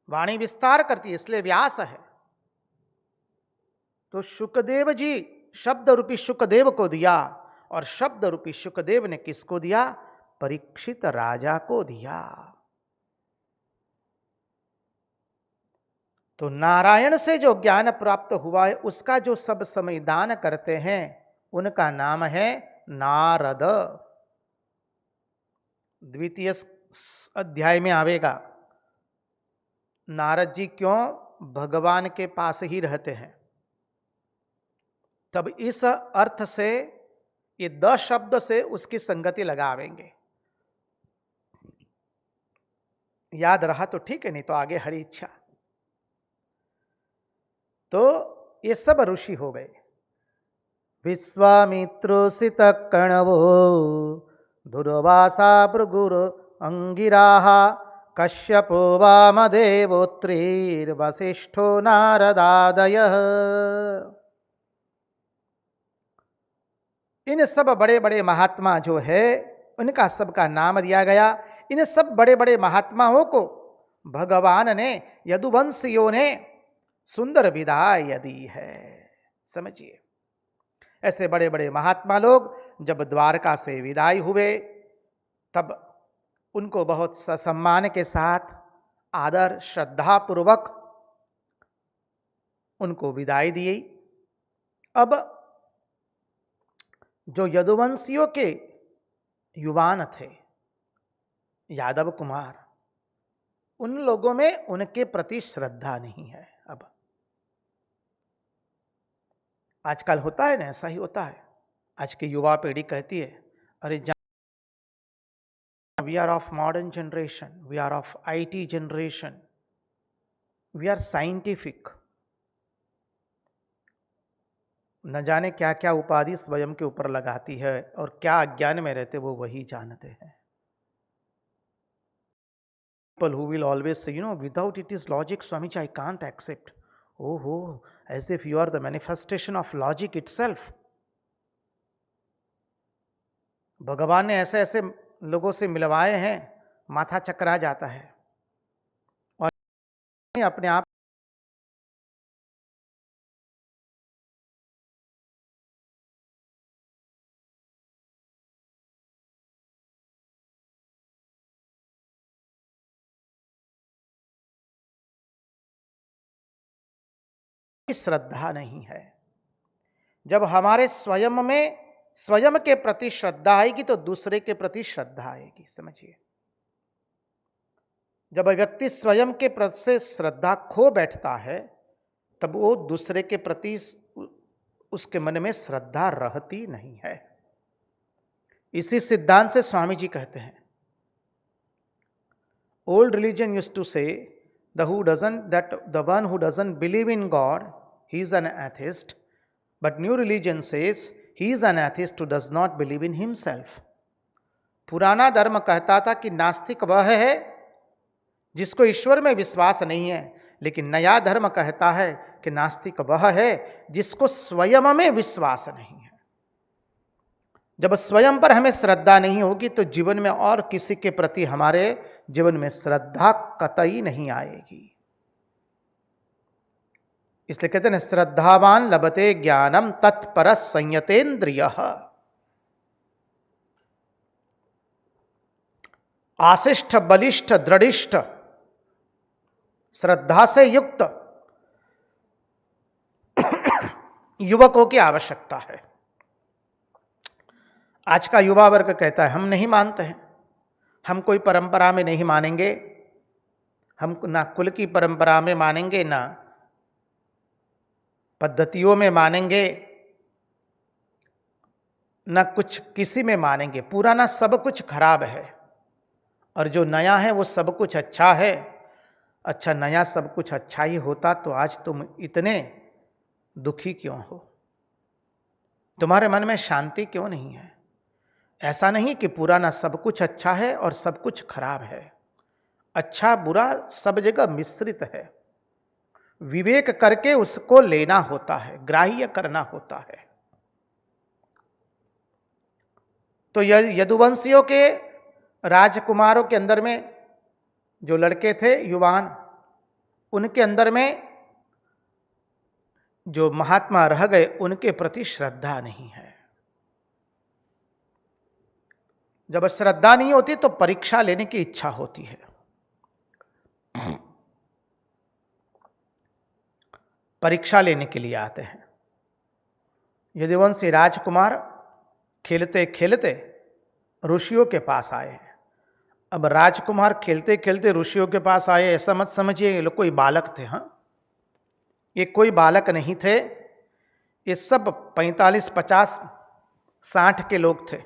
वाणी विस्तार करती है, इसलिए व्यास है। तो शुकदेव जी शब्द रूपी शुकदेव को दिया, और शब्द रूपी शुकदेव ने किसको दिया? परीक्षित राजा को दिया। तो नारायण से जो ज्ञान प्राप्त हुआ है उसका जो सब समय दान करते हैं उनका नाम है नारद। द्वितीय अध्याय में आवेगा नारद जी क्यों भगवान के पास ही रहते हैं। तब इस अर्थ से, ये 10 शब्द से उसकी संगति लगावेंगे। याद रहा तो ठीक है, नहीं तो आगे हरी इच्छा। तो ये सब ऋषि हो गए। विश्वामित्रोसित कणवो दुर्वासा भृगुर अंगिराः कश्यपो वामदेवोत्रीर्वसिष्ठो नारदादयः। इन सब बड़े बड़े महात्मा जो है उनका सबका नाम दिया गया। इन सब बड़े बड़े महात्माओं को भगवान ने, यदुवंशियों ने सुंदर विदाई दी है। समझिए, ऐसे बड़े बड़े महात्मा लोग जब द्वारका से विदाई हुए तब उनको बहुत सम्मान के साथ, आदर श्रद्धा पूर्वक उनको विदाई दी। अब जो यदुवंशियों के युवान थे, यादव कुमार, उन लोगों में उनके प्रति श्रद्धा नहीं है। अब आजकल होता है ना, ऐसा ही होता है। आज की युवा पीढ़ी कहती है, अरे we are of modern generation, we are of IT generation, we are scientific. न जाने क्या क्या उपाधि स्वयं के ऊपर लगाती है और क्या अज्ञान में रहते वो वही जानते हैं। People who will always say, without it is logic, Swamiji, I can't accept. Oh, as if you are the manifestation of logic itself. भगवान ने ऐसे ऐसे लोगों से मिलवाए हैं, माथा चकरा जाता है। और अपने आप श्रद्धा नहीं है। जब हमारे स्वयं में स्वयं के प्रति श्रद्धा आएगी तो दूसरे के प्रति श्रद्धा आएगी। समझिए, जब व्यक्ति स्वयं के प्रति से श्रद्धा खो बैठता है तब वो दूसरे के प्रति उसके मन में श्रद्धा रहती नहीं है। इसी सिद्धांत से स्वामी जी कहते हैं, ओल्ड रिलीजन यूज्ड टू से the one who doesn't believe in God, he is an atheist, but new religion says he is an atheist who does not believe in himself. पुराना धर्म कहता था कि नास्तिक वह है जिसको ईश्वर में विश्वास नहीं है, लेकिन नया धर्म कहता है कि नास्तिक वह है जिसको स्वयं में विश्वास नहीं है। जब स्वयं पर हमें श्रद्धा नहीं होगी तो जीवन में और किसी के प्रति हमारे जीवन में श्रद्धा कतई नहीं आएगी। इसलिए कहते हैं श्रद्धावान लभते ज्ञानम तत्पर संयतेन्द्रिय। आशिष्ठ बलिष्ठ दृढ़िष्ठ श्रद्धा से युक्त युवकों की आवश्यकता है। आज का युवा वर्ग कहता है हम नहीं मानते हैं, हम कोई परंपरा में नहीं मानेंगे, हम ना कुल की परंपरा में मानेंगे ना पद्धतियों में मानेंगे ना कुछ किसी में मानेंगे। पुराना सब कुछ खराब है और जो नया है वो सब कुछ अच्छा है। अच्छा, नया सब कुछ अच्छा ही होता तो आज तुम इतने दुखी क्यों हो? तुम्हारे मन में शांति क्यों नहीं है? ऐसा नहीं कि पुराना सब कुछ अच्छा है और सब कुछ खराब है। अच्छा बुरा सब जगह मिश्रित है। विवेक करके उसको लेना होता है, ग्राह्य करना होता है। तो यदुवंशियों के राजकुमारों के अंदर में जो लड़के थे युवान, उनके अंदर में जो महात्मा रह गए उनके प्रति श्रद्धा नहीं है। जब श्रद्धा नहीं होती तो परीक्षा लेने की इच्छा होती है। परीक्षा लेने के लिए आते हैं। यदुवंशी राजकुमार खेलते खेलते ऋषियों के पास आए हैं। अब राजकुमार खेलते खेलते ऋषियों के पास आए, ऐसा मत समझिए ये लोग कोई बालक थे। हाँ, ये कोई बालक नहीं थे, ये सब 45, 50, 60 के लोग थे,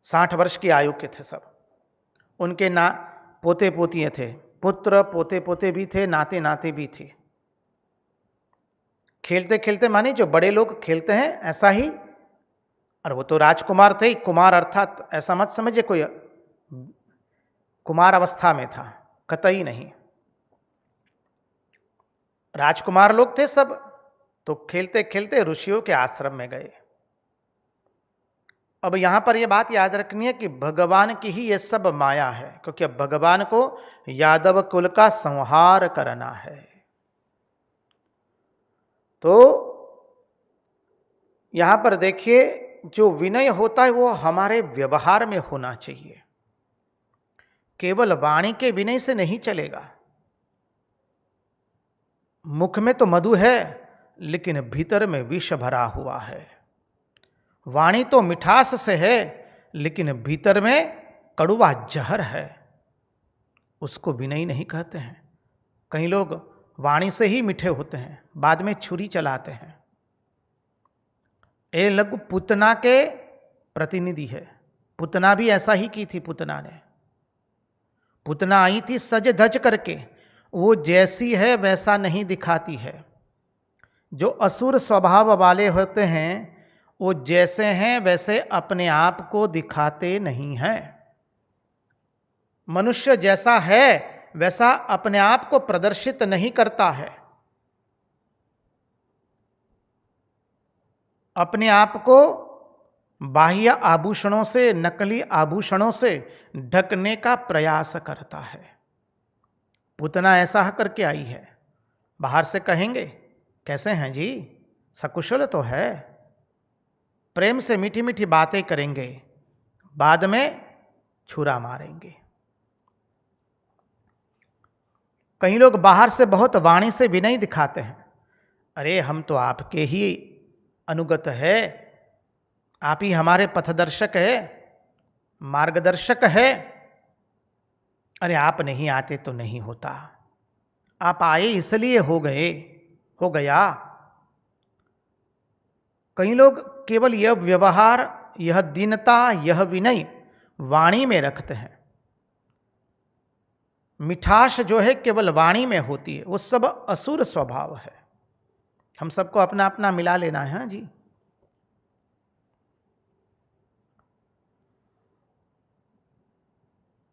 60 वर्ष की आयु के थे सब। उनके ना पोते पोतियाँ थे, पुत्र पोते पोते भी थे, नाते नाते भी थे। खेलते खेलते माने जो बड़े लोग खेलते हैं ऐसा ही, और वो तो राजकुमार थे। कुमार अर्थात ऐसा मत समझिए कोई कुमार अवस्था में था, कतई नहीं। राजकुमार लोग थे सब। तो खेलते खेलते ऋषियों के आश्रम में गए। अब यहां पर यह बात याद रखनी है कि भगवान की ही ये सब माया है, क्योंकि अब भगवान को यादव कुल का संहार करना है। तो यहां पर देखिए, जो विनय होता है वो हमारे व्यवहार में होना चाहिए। केवल वाणी के विनय से नहीं चलेगा। मुख में तो मधु है लेकिन भीतर में विष भरा हुआ है। वाणी तो मिठास से है लेकिन भीतर में कड़वा जहर है। उसको विनय नहीं कहते हैं। कई लोग वाणी से ही मीठे होते हैं, बाद में छुरी चलाते हैं। ये लघु पुतना के प्रतिनिधि है। पुतना भी ऐसा ही की थी। पुतना आई थी सज धज करके, वो जैसी है वैसा नहीं दिखाती है। जो असुर स्वभाव वाले होते हैं वो जैसे हैं वैसे अपने आप को दिखाते नहीं हैं। मनुष्य जैसा है वैसा अपने आप को प्रदर्शित नहीं करता है। अपने आप को बाह्य आभूषणों से, नकली आभूषणों से ढकने का प्रयास करता है। पुतना ऐसा करके आई है। बाहर से कहेंगे कैसे हैं जी, सकुशल तो है, प्रेम से मीठी मीठी बातें करेंगे, बाद में छुरा मारेंगे। कई लोग बाहर से बहुत वाणी से विनय दिखाते हैं, अरे हम तो आपके ही अनुगत है, आप ही हमारे पथदर्शक है, मार्गदर्शक है। अरे आप नहीं आते तो नहीं होता, आप आए इसलिए हो गया। कई लोग केवल यह व्यवहार, यह दीनता, यह विनय वाणी में रखते हैं। मिठास जो है केवल वाणी में होती है, वो सब असुर स्वभाव है। हम सबको अपना अपना मिला लेना है। हाँ जी,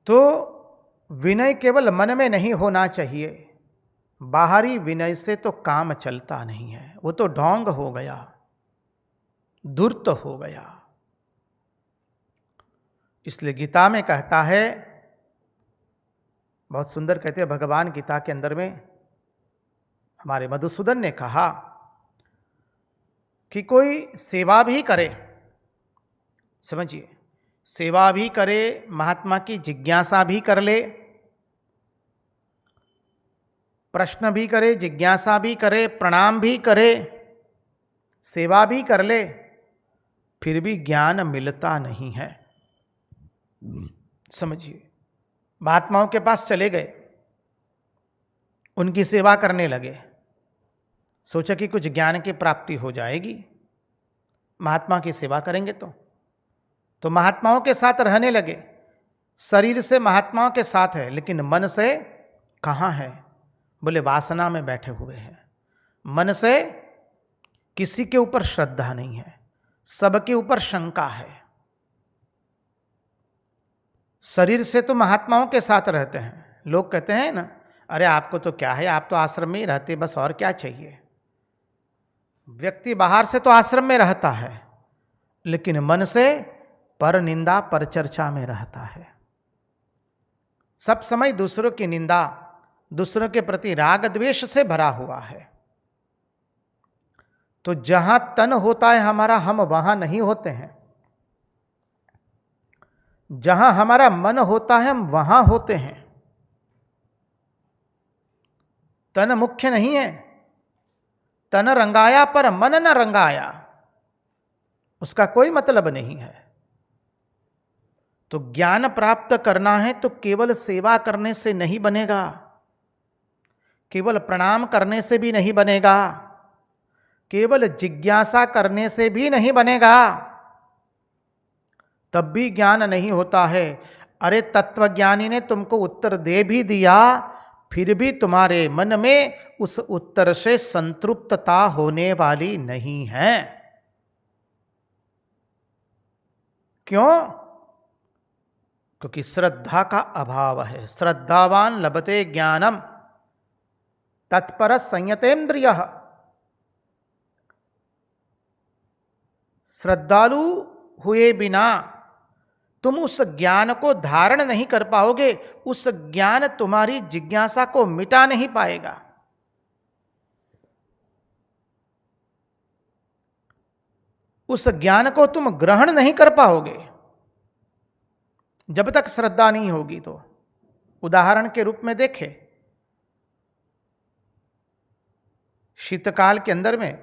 तो विनय केवल मन में नहीं होना चाहिए। बाहरी विनय से तो काम चलता नहीं है, वो तो ढोंग हो गया, धूर्त हो गया। इसलिए गीता में कहता है, बहुत सुंदर कहते हैं भगवान गीता के अंदर में, हमारे मधुसूदन ने कहा कि कोई सेवा भी करे, समझिए, सेवा भी करे, महात्मा की जिज्ञासा भी कर ले, प्रश्न भी करे, जिज्ञासा भी करे, प्रणाम भी करे, सेवा भी कर ले, फिर भी ज्ञान मिलता नहीं है। समझिए, महात्माओं के पास चले गए, उनकी सेवा करने लगे, सोचा कि कुछ ज्ञान की प्राप्ति हो जाएगी, महात्मा की सेवा करेंगे तो महात्माओं के साथ रहने लगे। शरीर से महात्माओं के साथ है, लेकिन मन से कहाँ है? बोले वासना में बैठे हुए हैं। मन से किसी के ऊपर श्रद्धा नहीं है, सबके ऊपर शंका है। शरीर से तो महात्माओं के साथ रहते हैं, लोग कहते हैं ना, अरे आपको तो क्या है, आप तो आश्रम में ही रहते, बस और क्या चाहिए। व्यक्ति बाहर से तो आश्रम में रहता है, लेकिन मन से पर निंदा पर चर्चा में रहता है। सब समय दूसरों की निंदा, दूसरों के प्रति राग द्वेष से भरा हुआ है। तो जहां तन होता है हमारा, हम वहां नहीं होते हैं। जहां हमारा मन होता है हम वहां होते हैं। तन मुख्य नहीं है, तन रंगाया पर मन न रंगाया, उसका कोई मतलब नहीं है। तो ज्ञान प्राप्त करना है तो केवल सेवा करने से नहीं बनेगा, केवल प्रणाम करने से भी नहीं बनेगा, केवल जिज्ञासा करने से भी नहीं बनेगा, तब भी ज्ञान नहीं होता है। अरे तत्वज्ञानी ने तुमको उत्तर दे भी दिया, फिर भी तुम्हारे मन में उस उत्तर से संतृप्तता होने वाली नहीं है। क्यों? क्योंकि श्रद्धा का अभाव है। श्रद्धावान लभते ज्ञानम तत्पर संयतेन्द्रिय। श्रद्धालु हुए बिना तुम उस ज्ञान को धारण नहीं कर पाओगे, उस ज्ञान तुम्हारी जिज्ञासा को मिटा नहीं पाएगा। उस ज्ञान को तुम ग्रहण नहीं कर पाओगे जब तक श्रद्धा नहीं होगी। तो उदाहरण के रूप में देखें, शीतकाल के अंदर में,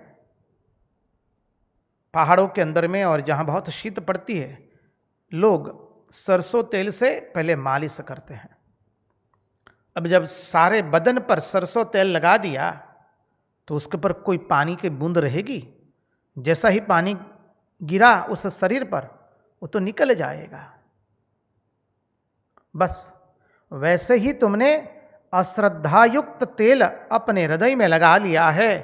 पहाड़ों के अंदर में और जहां बहुत शीत पड़ती है, लोग सरसों तेल से पहले मालिश करते हैं। अब जब सारे बदन पर सरसों तेल लगा दिया तो उसके ऊपर कोई पानी की बूंद रहेगी? जैसा ही पानी गिरा उस शरीर पर, वो तो निकल जाएगा। बस वैसे ही तुमने अश्रद्धायुक्त तेल अपने हृदय में लगा लिया है।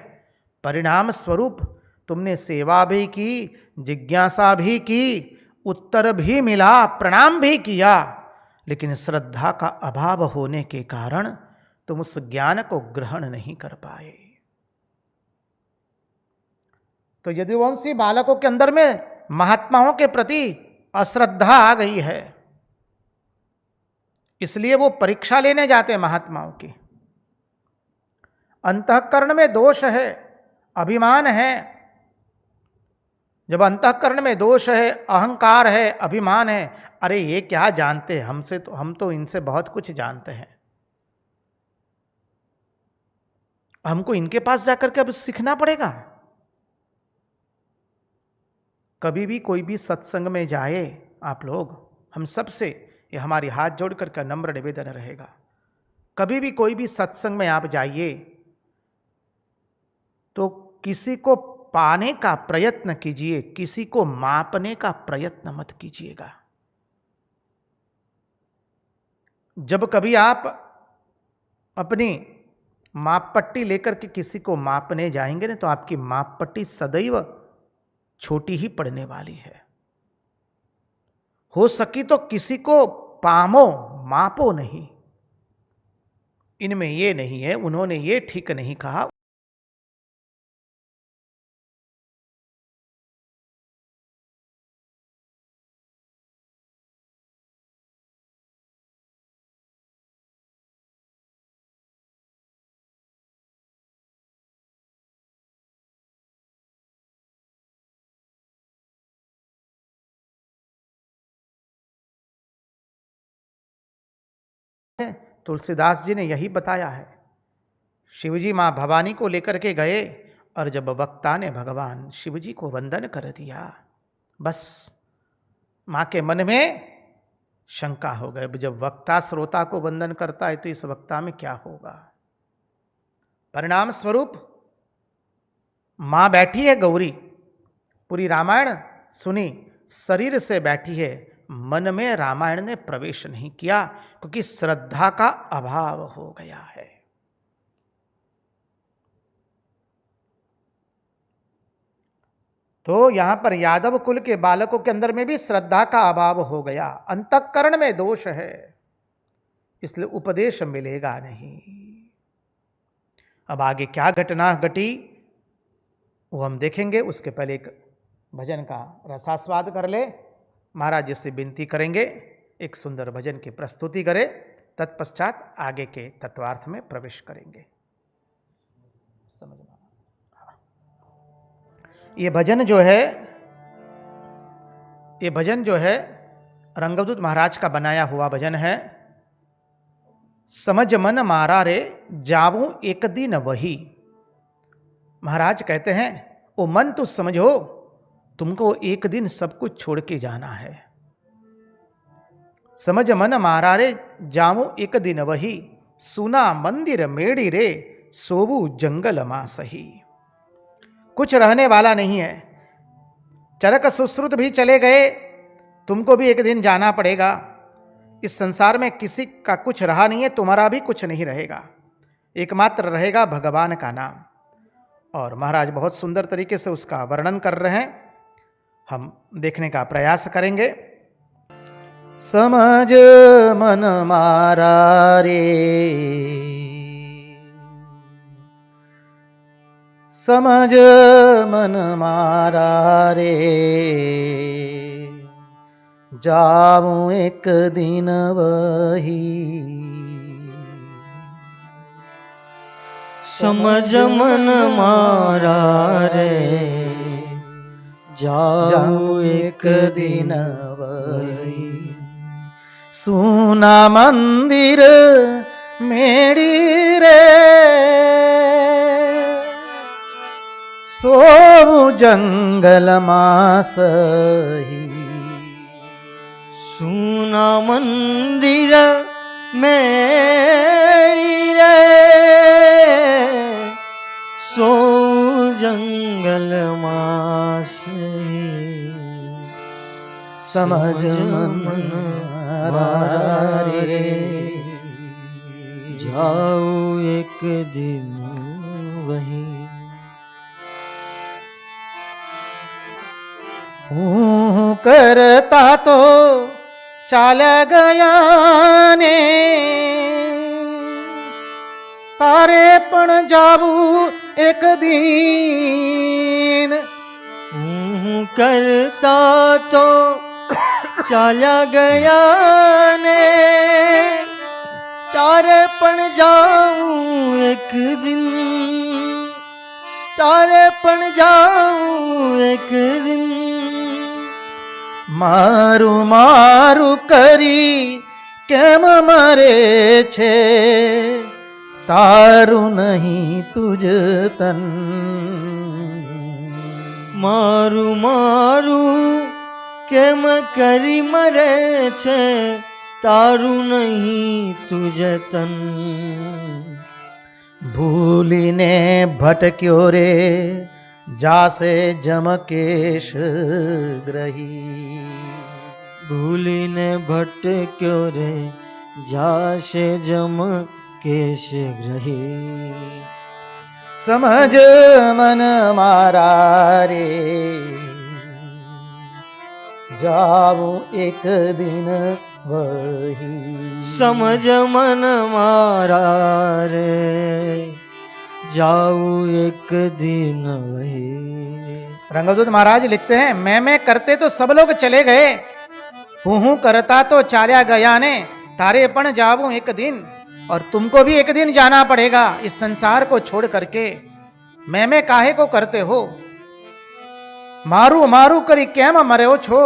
परिणाम स्वरूप तुमने सेवा भी की, जिज्ञासा भी की, उत्तर भी मिला, प्रणाम भी किया, लेकिन श्रद्धा का अभाव होने के कारण तुम उस ज्ञान को ग्रहण नहीं कर पाए। तो यदुवंशी बालकों के अंदर में महात्माओं के प्रति अश्रद्धा आ गई है, इसलिए वो परीक्षा लेने जाते हैं महात्माओं की। अंतःकरण में दोष है, अभिमान है। जब अंतःकरण में दोष है, अहंकार है, अभिमान है, अरे ये क्या जानते हैं हमसे, तो हम तो इनसे बहुत कुछ जानते हैं, हमको इनके पास जाकर के अब सीखना पड़ेगा। कभी भी कोई भी सत्संग में जाए आप लोग, हम सबसे ये हमारी हाथ जोड़कर का नम्र निवेदन रहेगा, कभी भी कोई भी सत्संग में आप जाइए तो किसी को पाने का प्रयत्न कीजिए, किसी को मापने का प्रयत्न मत कीजिएगा। जब कभी आप अपनी माप पट्टी लेकर के किसी को मापने जाएंगे ना, तो आपकी माप पट्टी सदैव छोटी ही पड़ने वाली है। हो सकी तो किसी को पामो, मापो नहीं। इनमें ये नहीं है, उन्होंने ये ठीक नहीं कहा। तुलसीदास जी ने यही बताया है। शिवजी मां भवानी को लेकर के गए और जब वक्ता ने भगवान शिवजी को वंदन कर दिया, बस मां के मन में शंका हो गए। जब वक्ता श्रोता को वंदन करता है तो इस वक्ता में क्या होगा। परिणाम स्वरूप मां बैठी है गौरी, पूरी रामायण सुनी, शरीर से बैठी है, मन में रामायण ने प्रवेश नहीं किया, क्योंकि श्रद्धा का अभाव हो गया है। तो यहां पर यादव कुल के बालकों के अंदर में भी श्रद्धा का अभाव हो गया, अंतःकरण में दोष है, इसलिए उपदेश मिलेगा नहीं। अब आगे क्या घटना घटी वो हम देखेंगे। उसके पहले एक भजन का रसास्वाद कर ले। महाराज जी से विनती करेंगे एक सुंदर भजन की प्रस्तुति करें, तत्पश्चात आगे के तत्वार्थ में प्रवेश करेंगे। समझना ये भजन जो है रंगदूत महाराज का बनाया हुआ भजन है। समझ मन मारा रे जाऊं एक दिन वही। महाराज कहते हैं ओ मन तो समझो, तुमको एक दिन सब कुछ छोड़ के जाना है। समझ मन मारा रे जाऊं एक दिन वही, सुना मंदिर मेड़ी रे सोबू जंगल मां सही। कुछ रहने वाला नहीं है, चरक सुश्रुत भी चले गए, तुमको भी एक दिन जाना पड़ेगा। इस संसार में किसी का कुछ रहा नहीं है, तुम्हारा भी कुछ नहीं रहेगा, एकमात्र रहेगा भगवान का नाम। और महाराज बहुत सुंदर तरीके से उसका वर्णन कर रहे हैं, हम देखने का प्रयास करेंगे। समझ मन मारा रे, समझ मन मारा रे, जाऊं एक दिन वही। समझ मन मारा रे, जाऊं एक दिन वही। सुना मंदिर मेड़ी रे सोबू जंगल मां सही। सुना मंदिर मेरी रे सो जंगल मां सही। समझ मन मारा रे, जाऊं एक दिन वही। करता तो चाल गया ने, तारे पण जाबू एक दिन। करता तो चला गया ने, तारे पण जाऊं एक दिन, तारे पण जाऊं एक दिन। मारू मारू करी केम मरे छे, તારું નહીં તુજ તન. મારું મારું કેમ કરી મરે છે, તારું નહીં તુજ તન. ભૂલીને ભટક્યો રે જાસે જમકેશ ગ્રહી. ભૂલીને ભટક્યો રે જાશે જમ કેશ ગ્રહી. સમજ મન મારા રે જાવું એક દિન વહી. સમજ મન મારા રે जाऊं एक दिन वही. रंगदूत महाराज लिखते हैं, मैं करते तो सब लोग चले गए, हूँ करता तो चाल्या गया ने. तारे पण जाऊं एक दिन, और तुमको भी एक दिन जाना पड़ेगा इस संसार को छोड़ करके. मैं काहे को करते हो, मारू मारू करी केम मरे हो छो.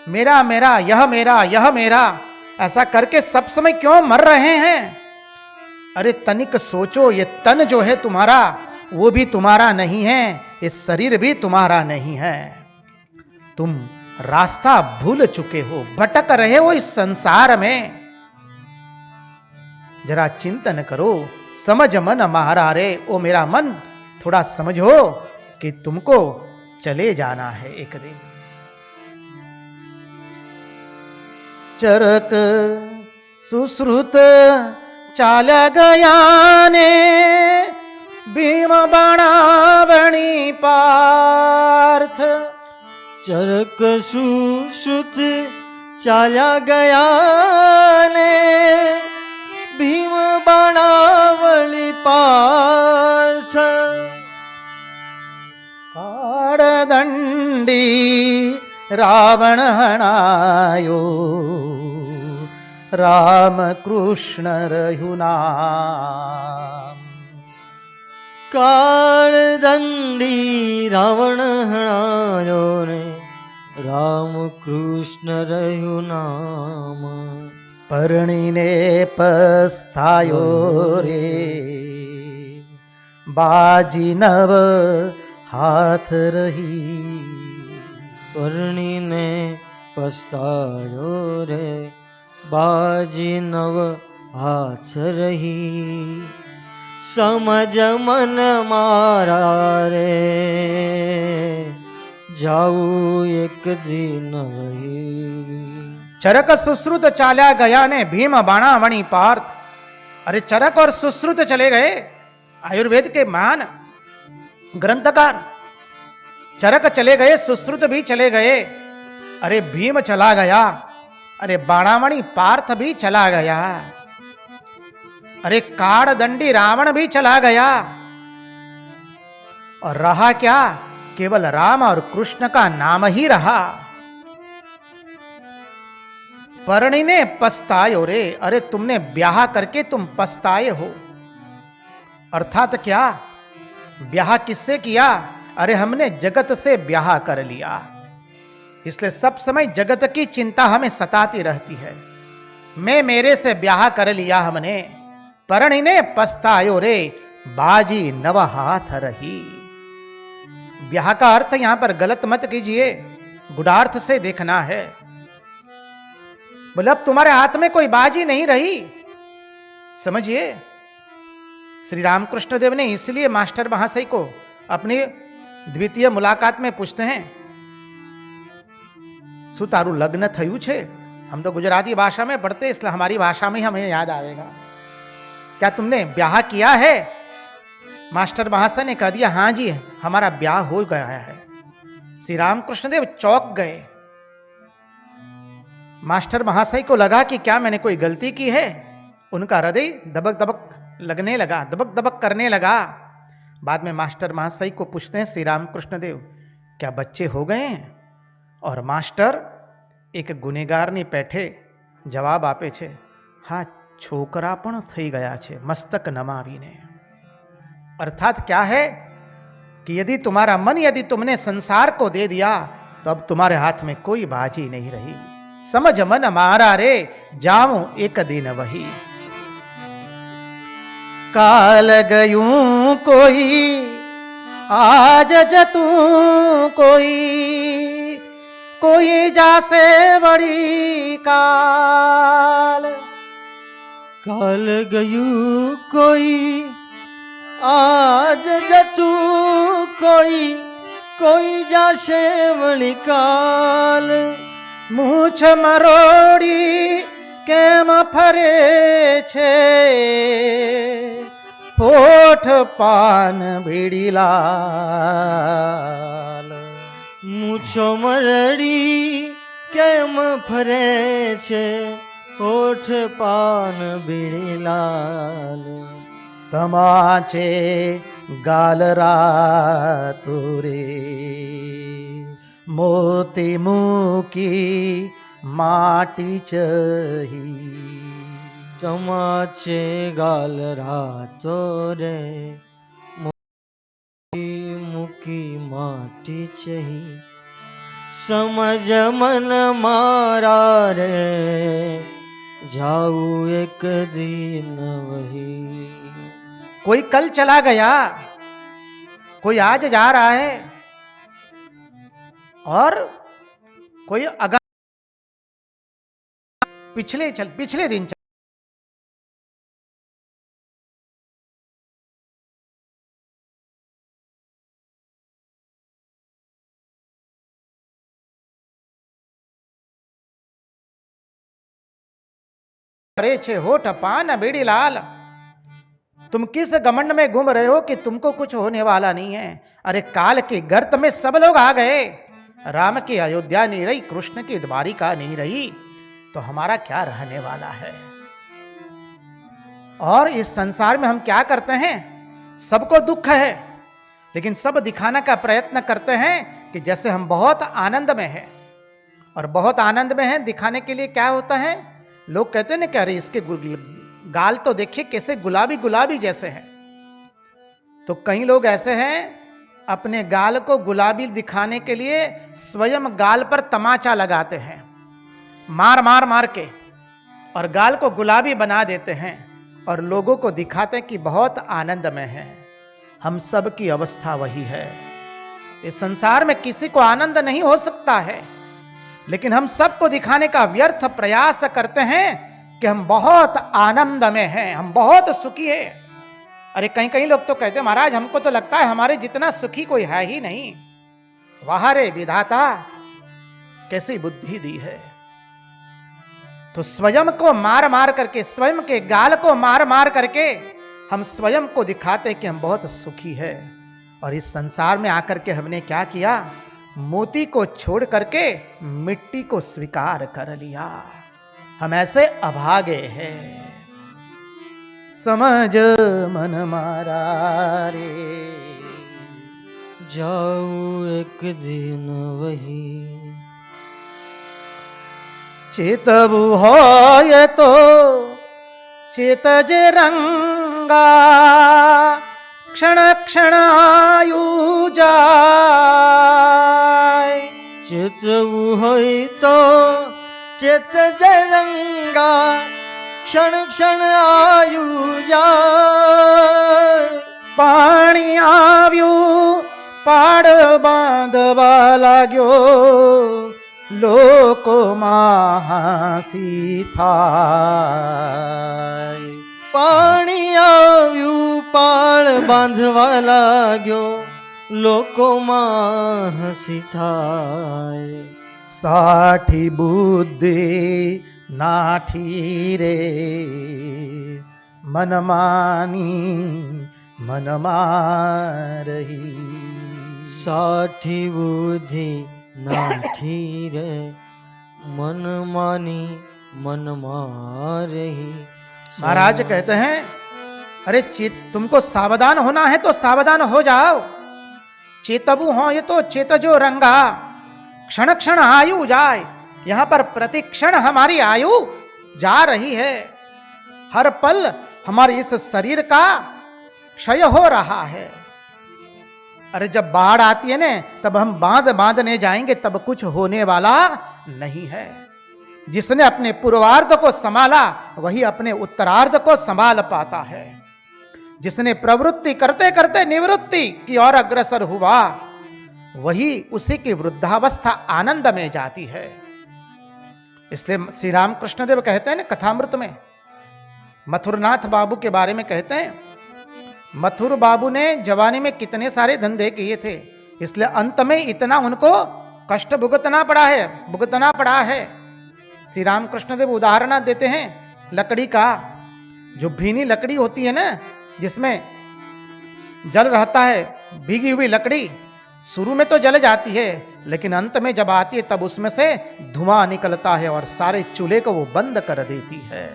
मेरा मेरा यह मेरा यह मेरा ऐसा करके सब समय क्यों मर रहे हैं. अरे तनिक सोचो, ये तन जो है तुम्हारा वो भी तुम्हारा नहीं है, ये शरीर भी तुम्हारा नहीं है. तुम रास्ता भूल चुके हो, भटक रहे हो इस संसार में. जरा चिंतन करो, समझ मन मारा रे. ओ मेरा मन थोड़ा समझो कि तुमको चले जाना है एक दिन. चरक सुश्रुत चाल्या गया ने भीम बाणावणी पार्थ. चरक सुश्रुत चाल्या गया ने भीम बाणावणी पार्थ. काळदंडी रावण हणायो, राम कृष्ण रह्यु नाम. काळदंडी रावण हणायो ने राम कृष्ण रह्यु नाम. परણીને પસ્તાયો રે બાજી નવ હાથ રહી. પરણીને પસ્તાયો રે बाजी नव हाथ रही. समझ मन मारा रे जाऊं एक दिन वही. चरक सुश्रुत चाल्या गया ने भीम बाणावणी पार्थ. अरे चरक और सुश्रुत चले गए, आयुर्वेद के महान ग्रंथकार. चरक चले गए, सुश्रुत भी चले गए. अरे भीम चला गया, अरे बाणावणी पार्थ भी चला गया. अरे काड़दंडी रावण भी चला गया. और रहा क्या, केवल राम और कृष्ण का नाम ही रहा. परणी ने पछतायो रे. अरे तुमने ब्याह करके तुम पछताए हो. अर्थात क्या, ब्याह किससे किया. अरे हमने जगत से ब्याह कर लिया, इसलिए सब समय जगत की चिंता हमें सताती रहती है. मैं मेरे से ब्याह कर लिया हमने. परणी ने पछतायो रे बाजी नव हाथ रही. ब्याह का अर्थ यहां पर गलत मत कीजिए, गुणार्थ से देखना है. बोले अब तुम्हारे हाथ में कोई बाजी नहीं रही. समझिए, श्री रामकृष्ण देव ने इसलिए मास्टर महाशय को अपनी द्वितीय मुलाकात में पूछते हैं, શું તારું લગ્ન થયું છે. हम तो गुजराती भाषा में पढ़ते, इसलिए हमारी भाषा में हमें याद आएगा. क्या तुमने ब्याह किया है. मास्टर महाशय ने कह दिया, हाँ जी हमारा ब्याह हो गया है. श्री रामकृष्ण देव चौंक गए. मास्टर महाशय को लगा कि क्या मैंने कोई गलती की है. उनका हृदय दबक दबक लगने लगा, दबक दबक करने लगा. बाद में मास्टर महाशय को पूछते हैं श्री रामकृष्ण देव, क्या बच्चे हो गए हैं. और मास्टर एक गुનેગારની પેઠે જવાબ આપે છે, હા છોકરા પણ થઈ ગયા છે મસ્તક નમાવીને. अर्थात क्या है कि यदि तुम्हारा मन, यदि तुमने संसार को दे दिया तो अब तुम्हारे हाथ में कोई बाजी नहीं रही. समझ मन मारा रे जाऊं एक दिन वही. काल गयूं कोई आज जतू कोई, कोई जासे बड़ी काल। काल गयू कोई आज जतू कोई, कोई जाशे वળી काल। मूछ मरोड़ी केम फरे छे, होठ पान बीड़ी लाल। મૂછો મરડી કેમ ફરે છે, ઓઠ પાન બીડી લાલ। तमाचे गाल रातुरे, मोती मूकी माटी चही। તમાચે ગાલ રાતો રે, મૂકી માટી ચહી। સમજ મન મારા રે, જાઉં એક દિન વહી। कोई कल चला गया, कोई आज जा रहा है, और कोई पिछले दिन चल। अरे छे होठ पान बीड़ी लाल। तुम किस घमंड में घूम रहे हो कि तुमको कुछ होने वाला नहीं है। अरे काल के गर्त में सब लोग आ गए। राम की अयोध्या नहीं रही, कृष्ण की द्वारिका नहीं रही, तो हमारा क्या रहने वाला है। और इस संसार में हम क्या करते हैं, सबको दुख है, लेकिन सब दिखाने का प्रयत्न करते हैं कि जैसे हम बहुत आनंद में हैं। और बहुत आनंद में हैं दिखाने के लिए क्या होता है, लोग कहते हैं ना कि अरे इसके गाल तो देखिए कैसे गुलाबी गुलाबी जैसे हैं। तो कई लोग ऐसे हैं अपने गाल को गुलाबी दिखाने के लिए स्वयं गाल पर तमाचा लगाते हैं, मार मार मार के, और गाल को गुलाबी बना देते हैं और लोगों को दिखाते हैं कि बहुत आनंद में है। हम सब की अवस्था वही है। इस संसार में किसी को आनंद नहीं हो सकता है, लेकिन हम सबको दिखाने का व्यर्थ प्रयास करते हैं कि हम बहुत आनंद में हैं, हम बहुत सुखी हैं। अरे कहीं कहीं लोग तो कहते हैं महाराज हमको तो लगता है हमारे जितना सुखी कोई है ही नहीं। वाह रे विधाता, कैसी बुद्धि दी है। तो स्वयं को मार मार करके, स्वयं के गाल को मार मार करके हम स्वयं को दिखाते कि हम बहुत सुखी है। और इस संसार में आकर के हमने क्या किया, मोती को छोड़ करके मिट्टी को स्वीकार कर लिया। हम ऐसे अभागे हैं। समझ मन मारा रे, जाऊं एक दिन वही। चेतबु होय तो चेतज रंगा, क्षण क्षण आयु जाय। चेतवु होय तो चेतज रंगा, क्षण क्षण आयु जाय। पाणी आव्यू पाड़ बांधवा लाग्यो, लोको महासी थाय। पाणी आव्यू पाड़ बांधवा लाग्यो, लोको महासी थाय। साठी बुद्धि नाठी रे, मनमानी मन मारही। साठी बुद्धि नाठी रे, मन मानी मन मारही। महाराज कहते हैं अरे तुमको सावधान होना है तो सावधान हो जाओ। चेतबु हो ये तो चेतजो रंगा, क्षण क्षण आयु जाए। यहां पर प्रतिक्षण हमारी आयु जा रही है। हर पल हमारे इस शरीर का क्षय हो रहा है। अरे जब बाढ़ आती है ना, तब हम बांधने जाएंगे, तब कुछ होने वाला नहीं है। जिसने अपने पूर्वार्ध को संभाला वही अपने उत्तरार्ध को संभाल पाता है। जिसने प्रवृत्ति करते करते निवृत्ति की ओर अग्रसर हुआ, वही उसी की वृद्धावस्था आनंद में जाती है। इसलिए श्री रामकृष्ण देव कहते हैं ना कथामृत में, मथुरनाथ बाबू के बारे में कहते हैं, मथुर बाबू ने जवानी में कितने सारे धंधे किए थे, इसलिए अंत में इतना उनको कष्ट भुगतना पड़ा है। श्री रामकृष्ण देव उदाहरण देते हैं लकड़ी का। जो भीनी लकड़ी होती है ना, जिसमें जल रहता है, भीगी हुई लकड़ी शुरू में तो जल जाती है, लेकिन अंत में जब आती है तब उसमें से धुआं निकलता है और सारे चूल्हे को वो बंद कर देती है।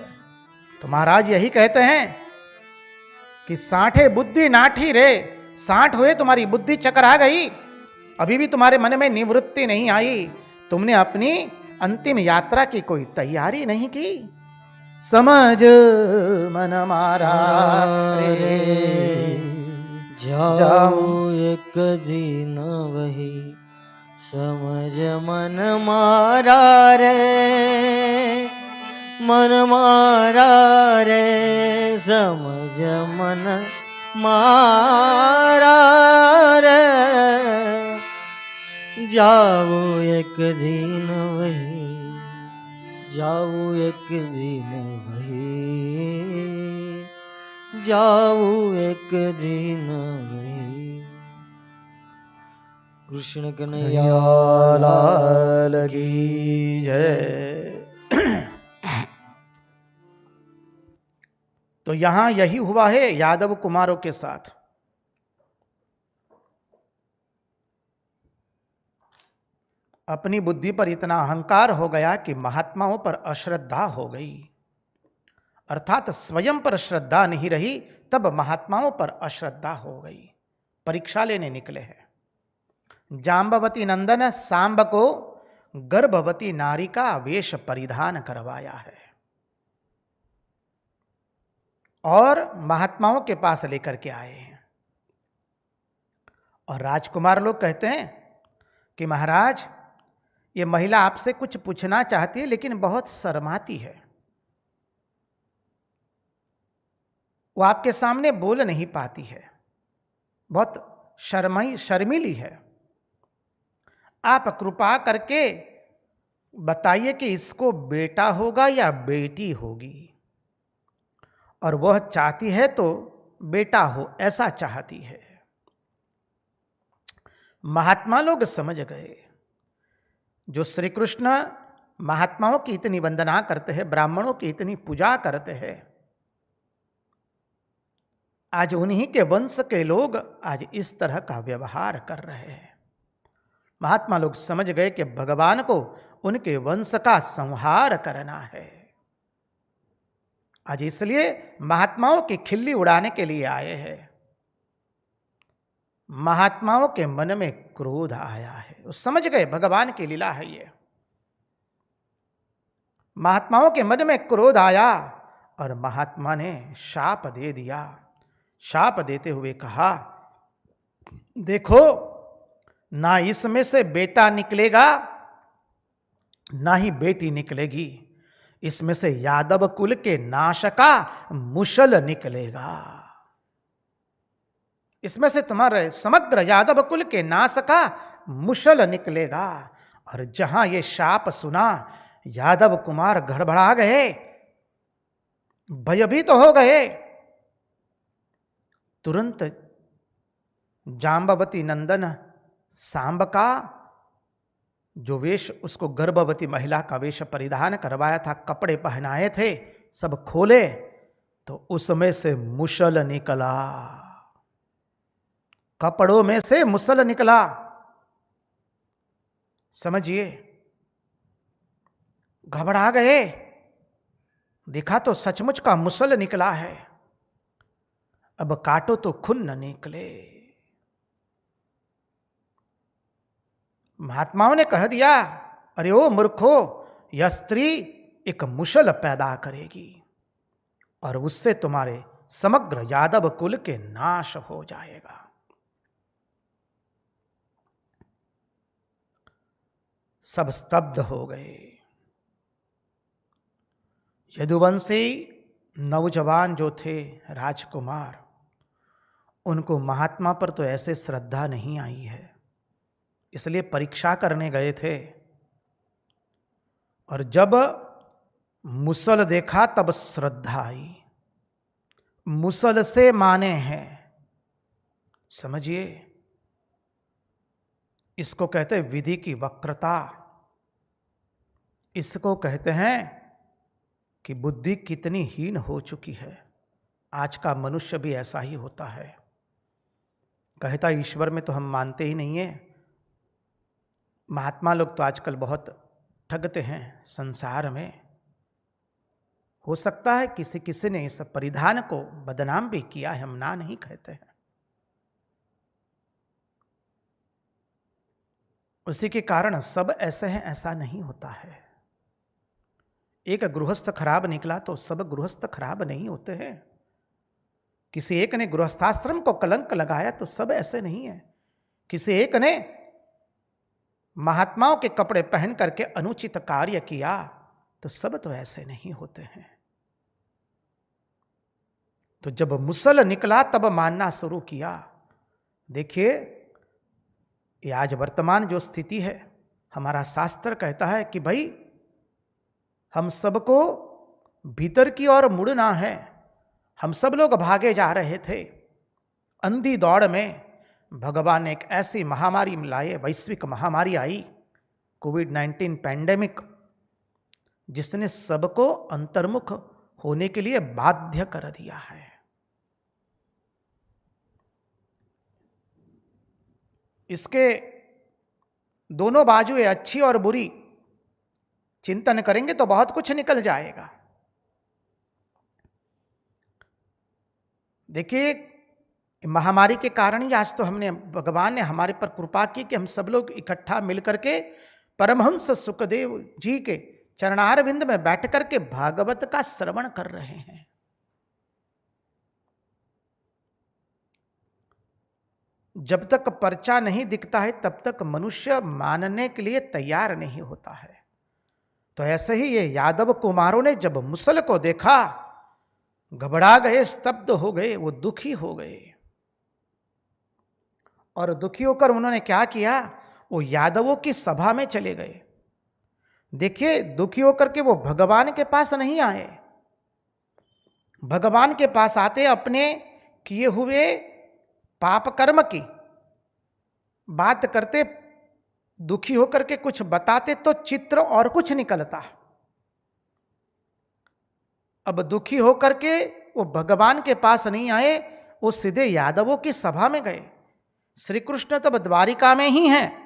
तो महाराज यही कहते हैं कि साठे बुद्धि नाठी रे, 60 हुए तुम्हारी बुद्धि चकरा गई, अभी भी तुम्हारे मन में निवृत्ति नहीं आई, तुमने अपनी अंतिम यात्रा की कोई तैयारी नहीं की। समझ मन मारा रे, जाऊं एक दिन वही, समझ मन मारा रे, मन मारा रे, समझ मन मारा रे, जाऊं एक दिन वही, जाऊं एक दिन वही, जाऊं एक दिन वही। कृष्ण कन्हैया लाल की जय। तो यहां यही हुआ है यादव कुमारों के साथ। अपनी बुद्धि पर इतना अहंकार हो गया कि महात्माओं पर अश्रद्धा हो गई, अर्थात स्वयं पर श्रद्धा नहीं रही, तब महात्माओं पर अश्रद्धा हो गई। परीक्षा लेने निकले हैं। जाम्बवती नंदन सांब को गर्भवती नारी का वेश परिधान करवाया है और महात्माओं के पास लेकर के आए हैं। और राजकुमार लोग कहते हैं कि महाराज, ये महिला आपसे कुछ पूछना चाहती है लेकिन बहुत शर्माती है, वो आपके सामने बोल नहीं पाती है, बहुत शर्मीली है। आप कृपा करके बताइए कि इसको बेटा होगा या बेटी होगी। और वह चाहती है तो बेटा हो, ऐसा चाहती है। महात्मा लोग समझ गए। जो श्री कृष्ण महात्माओं की इतनी वंदना करते हैं, ब्राह्मणों की इतनी पूजा करते हैं, आज उन्हीं के वंश के लोग आज इस तरह का व्यवहार कर रहे हैं। महात्मा लोग समझ गए कि भगवान को उनके वंश का संहार करना है। आज इसलिए महात्माओं की खिल्ली उड़ाने के लिए आए हैं। महात्माओं के मन में क्रोध आया है, वो समझ गए भगवान की लीला है ये। महात्माओं के मन में क्रोध आया और महात्मा ने शाप दे दिया। शाप देते हुए कहा, देखो, ना इसमें से बेटा निकलेगा ना ही बेटी निकलेगी, इसमें से यादव कुल के नाश का मुशल निकलेगा। इसमें से तुम्हारे समग्र यादव कुल के नाश का मुशल निकलेगा। और जहां ये शाप सुना, यादव कुमार गड़बड़ा गए, भयभीत तो हो गए। तुरंत जाम्बवती नंदन सांब का जो वेश, उसको गर्भवती महिला का वेश परिधान करवाया था, कपड़े पहनाए थे, सब खोले तो उसमें से मुशल निकला। कपड़ों में से मुसल निकला। समझिए, घबरा गए। देखा तो सचमुच का मुसल निकला है। अब काटो तो खून न निकले। महात्माओं ने कह दिया, अरे ओ मूर्खो, यह स्त्री एक मुशल पैदा करेगी और उससे तुम्हारे समग्र यादव कुल के नाश हो जाएगा। सब स्तब्ध हो गए। यदुवंशी नौजवान जो थे राजकुमार, उनको महात्मा पर तो ऐसे श्रद्धा नहीं आई है, इसलिए परीक्षा करने गए थे। और जब मुसल देखा तब श्रद्धा आई। मुसल से माने हैं, समझिए, इसको कहते हैं विधि की वक्रता। इसको कहते हैं कि बुद्धि कितनी हीन हो चुकी है। आज का मनुष्य भी ऐसा ही होता है, कहता ईश्वर में तो हम मानते ही नहीं है। महात्मा लोग तो आजकल बहुत ठगते हैं संसार में। हो सकता है किसी किसी ने इस परिधान को बदनाम भी किया है, हम ना नहीं कहते हैं। उसी के कारण सब ऐसे हैं ऐसा नहीं होता है। एक गृहस्थ खराब निकला तो सब गृहस्थ खराब नहीं होते हैं। किसी एक ने गृहस्थाश्रम को कलंक लगाया तो सब ऐसे नहीं है। किसी एक ने महात्माओं के कपड़े पहन करके अनुचित कार्य किया तो सब तो ऐसे नहीं होते हैं। तो जब मुसल निकला तब मानना शुरू किया। देखिए, ये आज वर्तमान जो स्थिति है, हमारा शास्त्र कहता है कि भाई हम सबको भीतर की ओर मुड़ना है। हम सब लोग भागे जा रहे थे अंधी दौड़ में। भगवान ने एक ऐसी महामारी लाए, वैश्विक महामारी आई, कोविड-19 पैंडेमिक, जिसने सबको अंतर्मुख होने के लिए बाध्य कर दिया है। इसके दोनों बाजू है, अच्छी और बुरी। चिंतन करेंगे तो बहुत कुछ निकल जाएगा। देखिए, महामारी के कारण ही आज तो भगवान ने हमारे पर कृपा की कि हम सब लोग इकट्ठा मिलकर के परमहंस सुखदेव जी के चरणारविंद में बैठ करके भागवत का श्रवण कर रहे हैं। जब तक पर्चा नहीं दिखता है तब तक मनुष्य मानने के लिए तैयार नहीं होता है। तो ऐसे ही ये यादव कुमारों ने जब मुसल को देखा, घबरा गए, स्तब्ध हो गए, वो दुखी हो गए। और दुखी होकर उन्होंने क्या किया, वो यादवों की सभा में चले गए। देखिए, दुखी होकर के वो भगवान के पास नहीं आए। भगवान के पास आते अपने किए हुए पाप कर्म की बात करते, दुखी होकर के कुछ बताते तो चित्र और कुछ निकलता। अब दुखी होकर के वो भगवान के पास नहीं आए, वो सीधे यादवों की सभा में गए। श्री कृष्ण तब द्वारिका में ही हैं।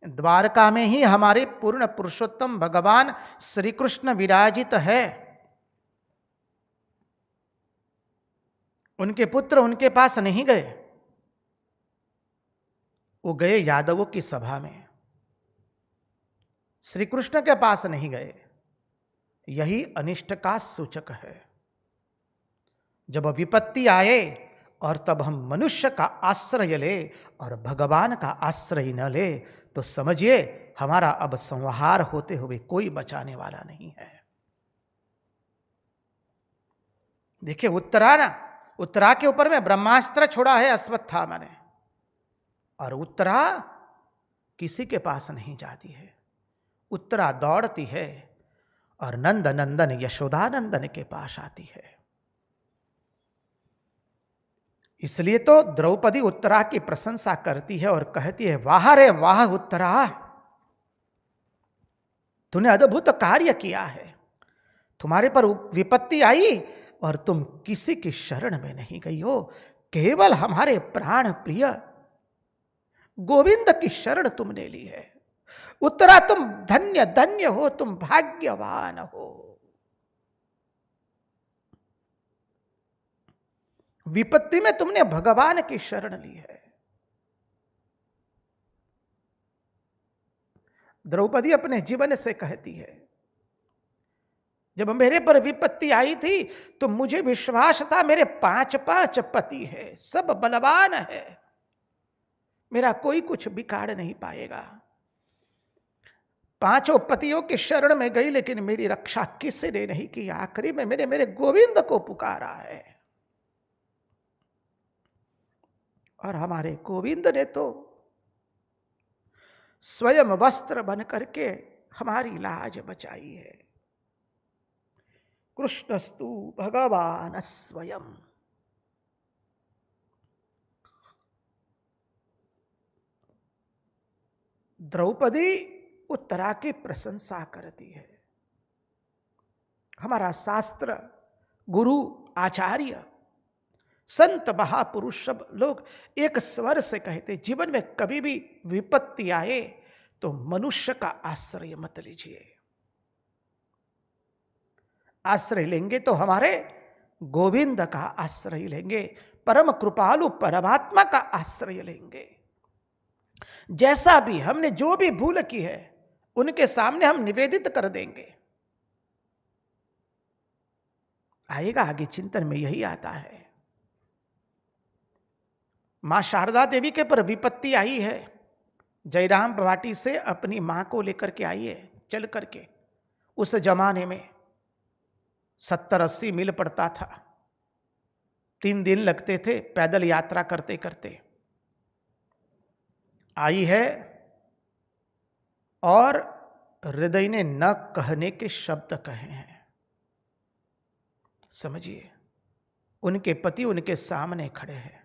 द्वारका में ही हमारे पूर्ण पुरुषोत्तम भगवान श्री कृष्ण विराजित है। उनके पुत्र उनके पास नहीं गए, वो गए यादवों की सभा में, श्री कृष्ण के पास नहीं गए। यही अनिष्ट का सूचक है। जब विपत्ति आए और तब हम मनुष्य का आश्रय ले और भगवान का आश्रय न ले तो समझिए हमारा अब संहार होते हुए कोई बचाने वाला नहीं है। देखिए, उत्तरा के ऊपर में ब्रह्मास्त्र छोड़ा है अश्वत्थामा ने, और उत्तरा किसी के पास नहीं जाती है। उत्तरा दौड़ती है और नंद नंदन यशोदानंदन के पास आती है। इसलिए तो द्रौपदी उत्तरा की प्रशंसा करती है और कहती है, वाह रे वाह उत्तरा, तूने अद्भुत कार्य किया है। तुम्हारे पर विपत्ति आई और तुम किसी की शरण में नहीं गई हो, केवल हमारे प्राण प्रिय गोविंद की शरण तुमने ली है। उत्तरा, तुम धन्य धन्य हो, तुम भाग्यवान हो। विपत्ति में तुमने भगवान की शरण ली है। द्रौपदी अपने जीवन से कहती है, जब मेरे पर विपत्ति आई थी तो मुझे विश्वास था मेरे 5 पति है, सब बलवान है, मेरा कोई कुछ बिगाड़ नहीं पाएगा। 5 पतियों की शरण में गई लेकिन मेरी रक्षा किसी ने नहीं की। आखिरी में मेरे गोविंद को पुकारा है। और हमारे गोविंद ने तो स्वयं वस्त्र बन करके हमारी लाज बचाई है। कृष्णस्तु भगवान स्वयं। द्रौपदी उत्तरा की प्रशंसा करती है। हमारा शास्त्र, गुरु, आचार्य, संत, महापुरुष सब लोग एक स्वर से कहते, जीवन में कभी भी विपत्ति आए तो मनुष्य का आश्रय मत लीजिए। आश्रय लेंगे तो हमारे गोविंद का आश्रय लेंगे, परम कृपालु परमात्मा का आश्रय लेंगे। जैसा भी हमने जो भी भूल की है उनके सामने हम निवेदित कर देंगे। आएगा आगे चिंतन में यही आता है। मां शारदा देवी के पर विपत्ति आई है। जयराम बवाटी से अपनी मां को लेकर के आई है चल करके। उस जमाने में 70-80 मील पड़ता था, 3 दिन लगते थे पैदल यात्रा करते करते। आई है और हृदय ने न कहने के शब्द कहे हैं। समझिए, उनके पति उनके सामने खड़े हैं।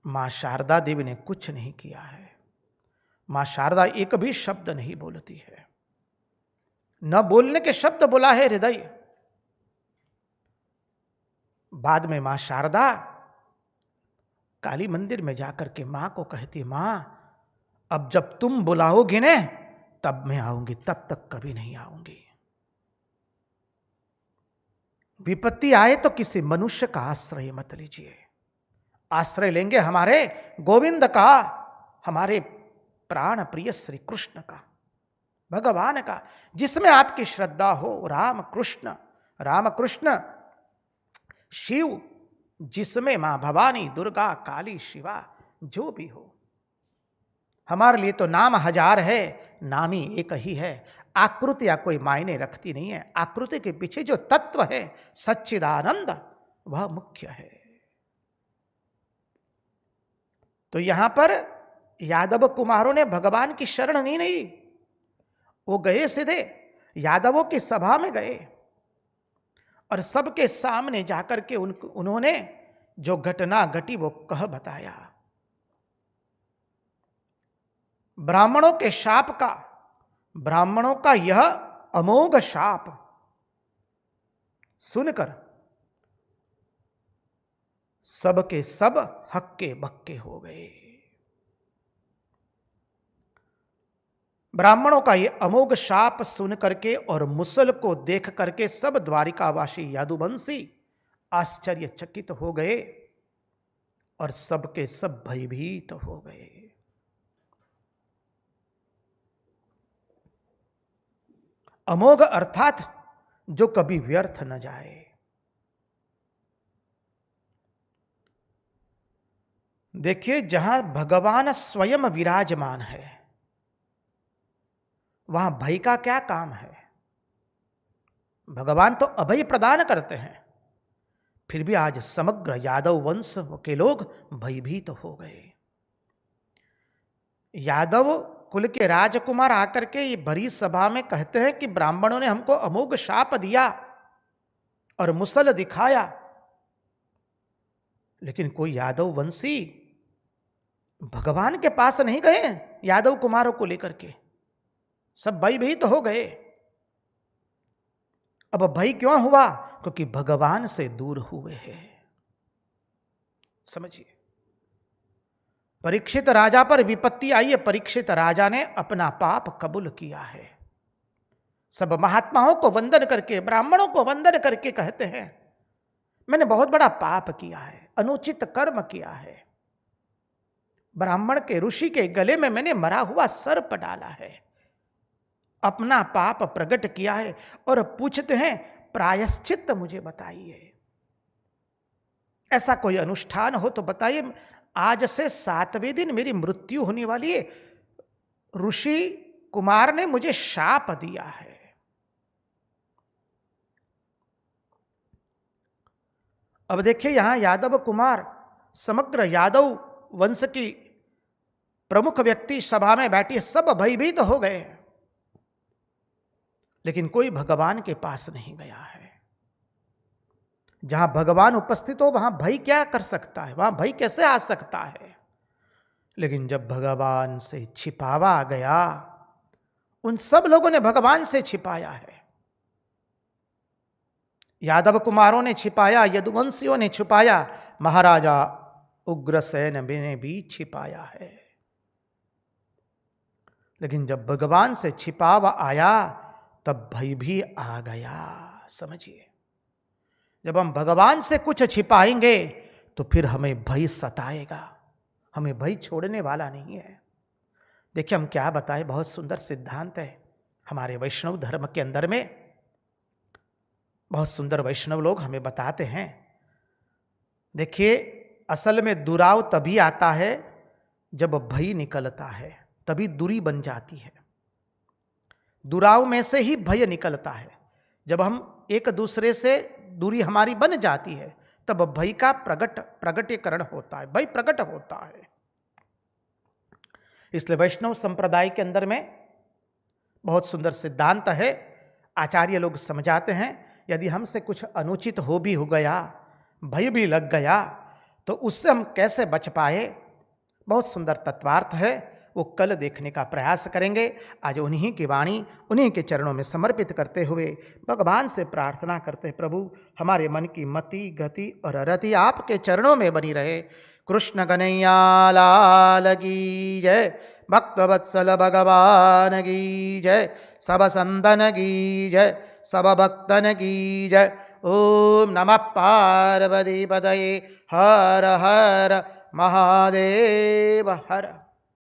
मां शारदा देवी ने कुछ नहीं किया है। मां शारदा एक भी शब्द नहीं बोलती है। न बोलने के शब्द बोला है हृदय। बाद में मां शारदा काली मंदिर में जाकर के मां को कहती, मां अब जब तुम बुलाओगी ने तब मैं आऊंगी, तब तक कभी नहीं आऊंगी। विपत्ति आए तो किसी मनुष्य का आश्रय मत लीजिए। आश्रय लेंगे हमारे गोविंद का, हमारे प्राण प्रिय श्री कृष्ण का, भगवान का, जिसमें आपकी श्रद्धा हो। राम कृष्ण, राम कृष्ण, शिव, जिसमें मां भवानी, दुर्गा, काली, शिवा, जो भी हो। हमारे लिए तो नाम हजार है, नाम ही एक ही है। आकृतियां कोई मायने रखती नहीं है। आकृति के पीछे जो तत्व है सच्चिदानंद, वह मुख्य है। तो यहां पर यादव कुमारों ने भगवान की शरण नहीं, वो गए सीधे यादवों की सभा में गए और सबके सामने जाकर के उन्होंने जो घटना घटी वो कह बताया। ब्राह्मणों के शाप का, ब्राह्मणों का यह अमोघ शाप सुनकर सबके सब हक्के बक्के हो गए। ब्राह्मणों का यह अमोघ शाप सुन करके और मुसल को देख करके सब द्वारिकावासी यादुवंशी आश्चर्यचकित हो गए और सबके सब भयभीत हो गए। अमोघ अर्थात जो कभी व्यर्थ न जाए। देखिए, जहां भगवान स्वयं विराजमान है वहां भय का क्या काम है। भगवान तो अभय प्रदान करते हैं, फिर भी आज समग्र यादव वंश के लोग भयभीत हो गए। यादव कुल के राजकुमार आकर के ये भरी सभा में कहते हैं कि ब्राह्मणों ने हमको अमोघ शाप दिया और मुसल दिखाया, लेकिन कोई यादव वंशी भगवान के पास नहीं गए। यादव कुमारों को लेकर के सब भयभीत हो गए। अब भय क्यों हुआ? क्योंकि भगवान से दूर हुए हैं। समझिए, परीक्षित राजा पर विपत्ति आई है। परीक्षित राजा ने अपना पाप कबूल किया है। सब महात्माओं को वंदन करके, ब्राह्मणों को वंदन करके कहते हैं, मैंने बहुत बड़ा पाप किया है, अनुचित कर्म किया है। ब्राह्मण के ऋषि के गले में मैंने मरा हुआ सर्प डाला है, अपना पाप प्रकट किया है और पूछते हैं प्रायश्चित मुझे बताइए। ऐसा कोई अनुष्ठान हो तो बताइए। आज से 7वें दिन मेरी मृत्यु होने वाली है। ऋषि कुमार ने मुझे शाप दिया है। अब देखिए यहां यादव कुमार समग्र यादव वंश की प्रमुख व्यक्ति सभा में बैठी, सब भयभीत हो गए, लेकिन कोई भगवान के पास नहीं गया है। जहां भगवान उपस्थित हो वहां भय क्या कर सकता है, वहां भय कैसे आ सकता है। लेकिन जब भगवान से छिपावा गया, उन सब लोगों ने भगवान से छिपाया है। यादव कुमारों ने छिपाया, यदुवंशियों ने छिपाया, महाराजा उग्रसेन ने भी छिपाया है। लेकिन जब भगवान से छिपावा आया तब भय भी आ गया। समझिए, जब हम भगवान से कुछ छिपाएंगे तो फिर हमें भय सताएगा, हमें भय छोड़ने वाला नहीं है। देखिए हम क्या बताएं, बहुत सुंदर सिद्धांत है हमारे वैष्णव धर्म के अंदर में। बहुत सुंदर वैष्णव लोग हमें बताते हैं। देखिए असल में दुराव तभी आता है जब भय निकलता है, तभी दूरी बन जाती है। दुराव में से ही भय निकलता है। जब हम एक दूसरे से दूरी हमारी बन जाती है तब भय का प्रगटीकरण होता है, भय प्रकट होता है। इसलिए वैष्णव संप्रदाय के अंदर में बहुत सुंदर सिद्धांत है। आचार्य लोग समझाते हैं, यदि हमसे कुछ अनुचित हो गया, भय भी लग गया, तो उससे हम कैसे बच पाए, बहुत सुंदर तत्वार्थ है। वो कल देखने का प्रयास करेंगे। आज उन्हीं की वाणी उन्हीं के चरणों में समर्पित करते हुए भगवान से प्रार्थना करते, प्रभु हमारे मन की मति गति और रति आपके चरणों में बनी रहे। कृष्ण कन्हैया लाल की जय, भक्तवत्सल भगवान की जय, सब संतन की जय, सब भक्तन की जय। ओम नमः पार्वती पतये, हर हर महादेव हर।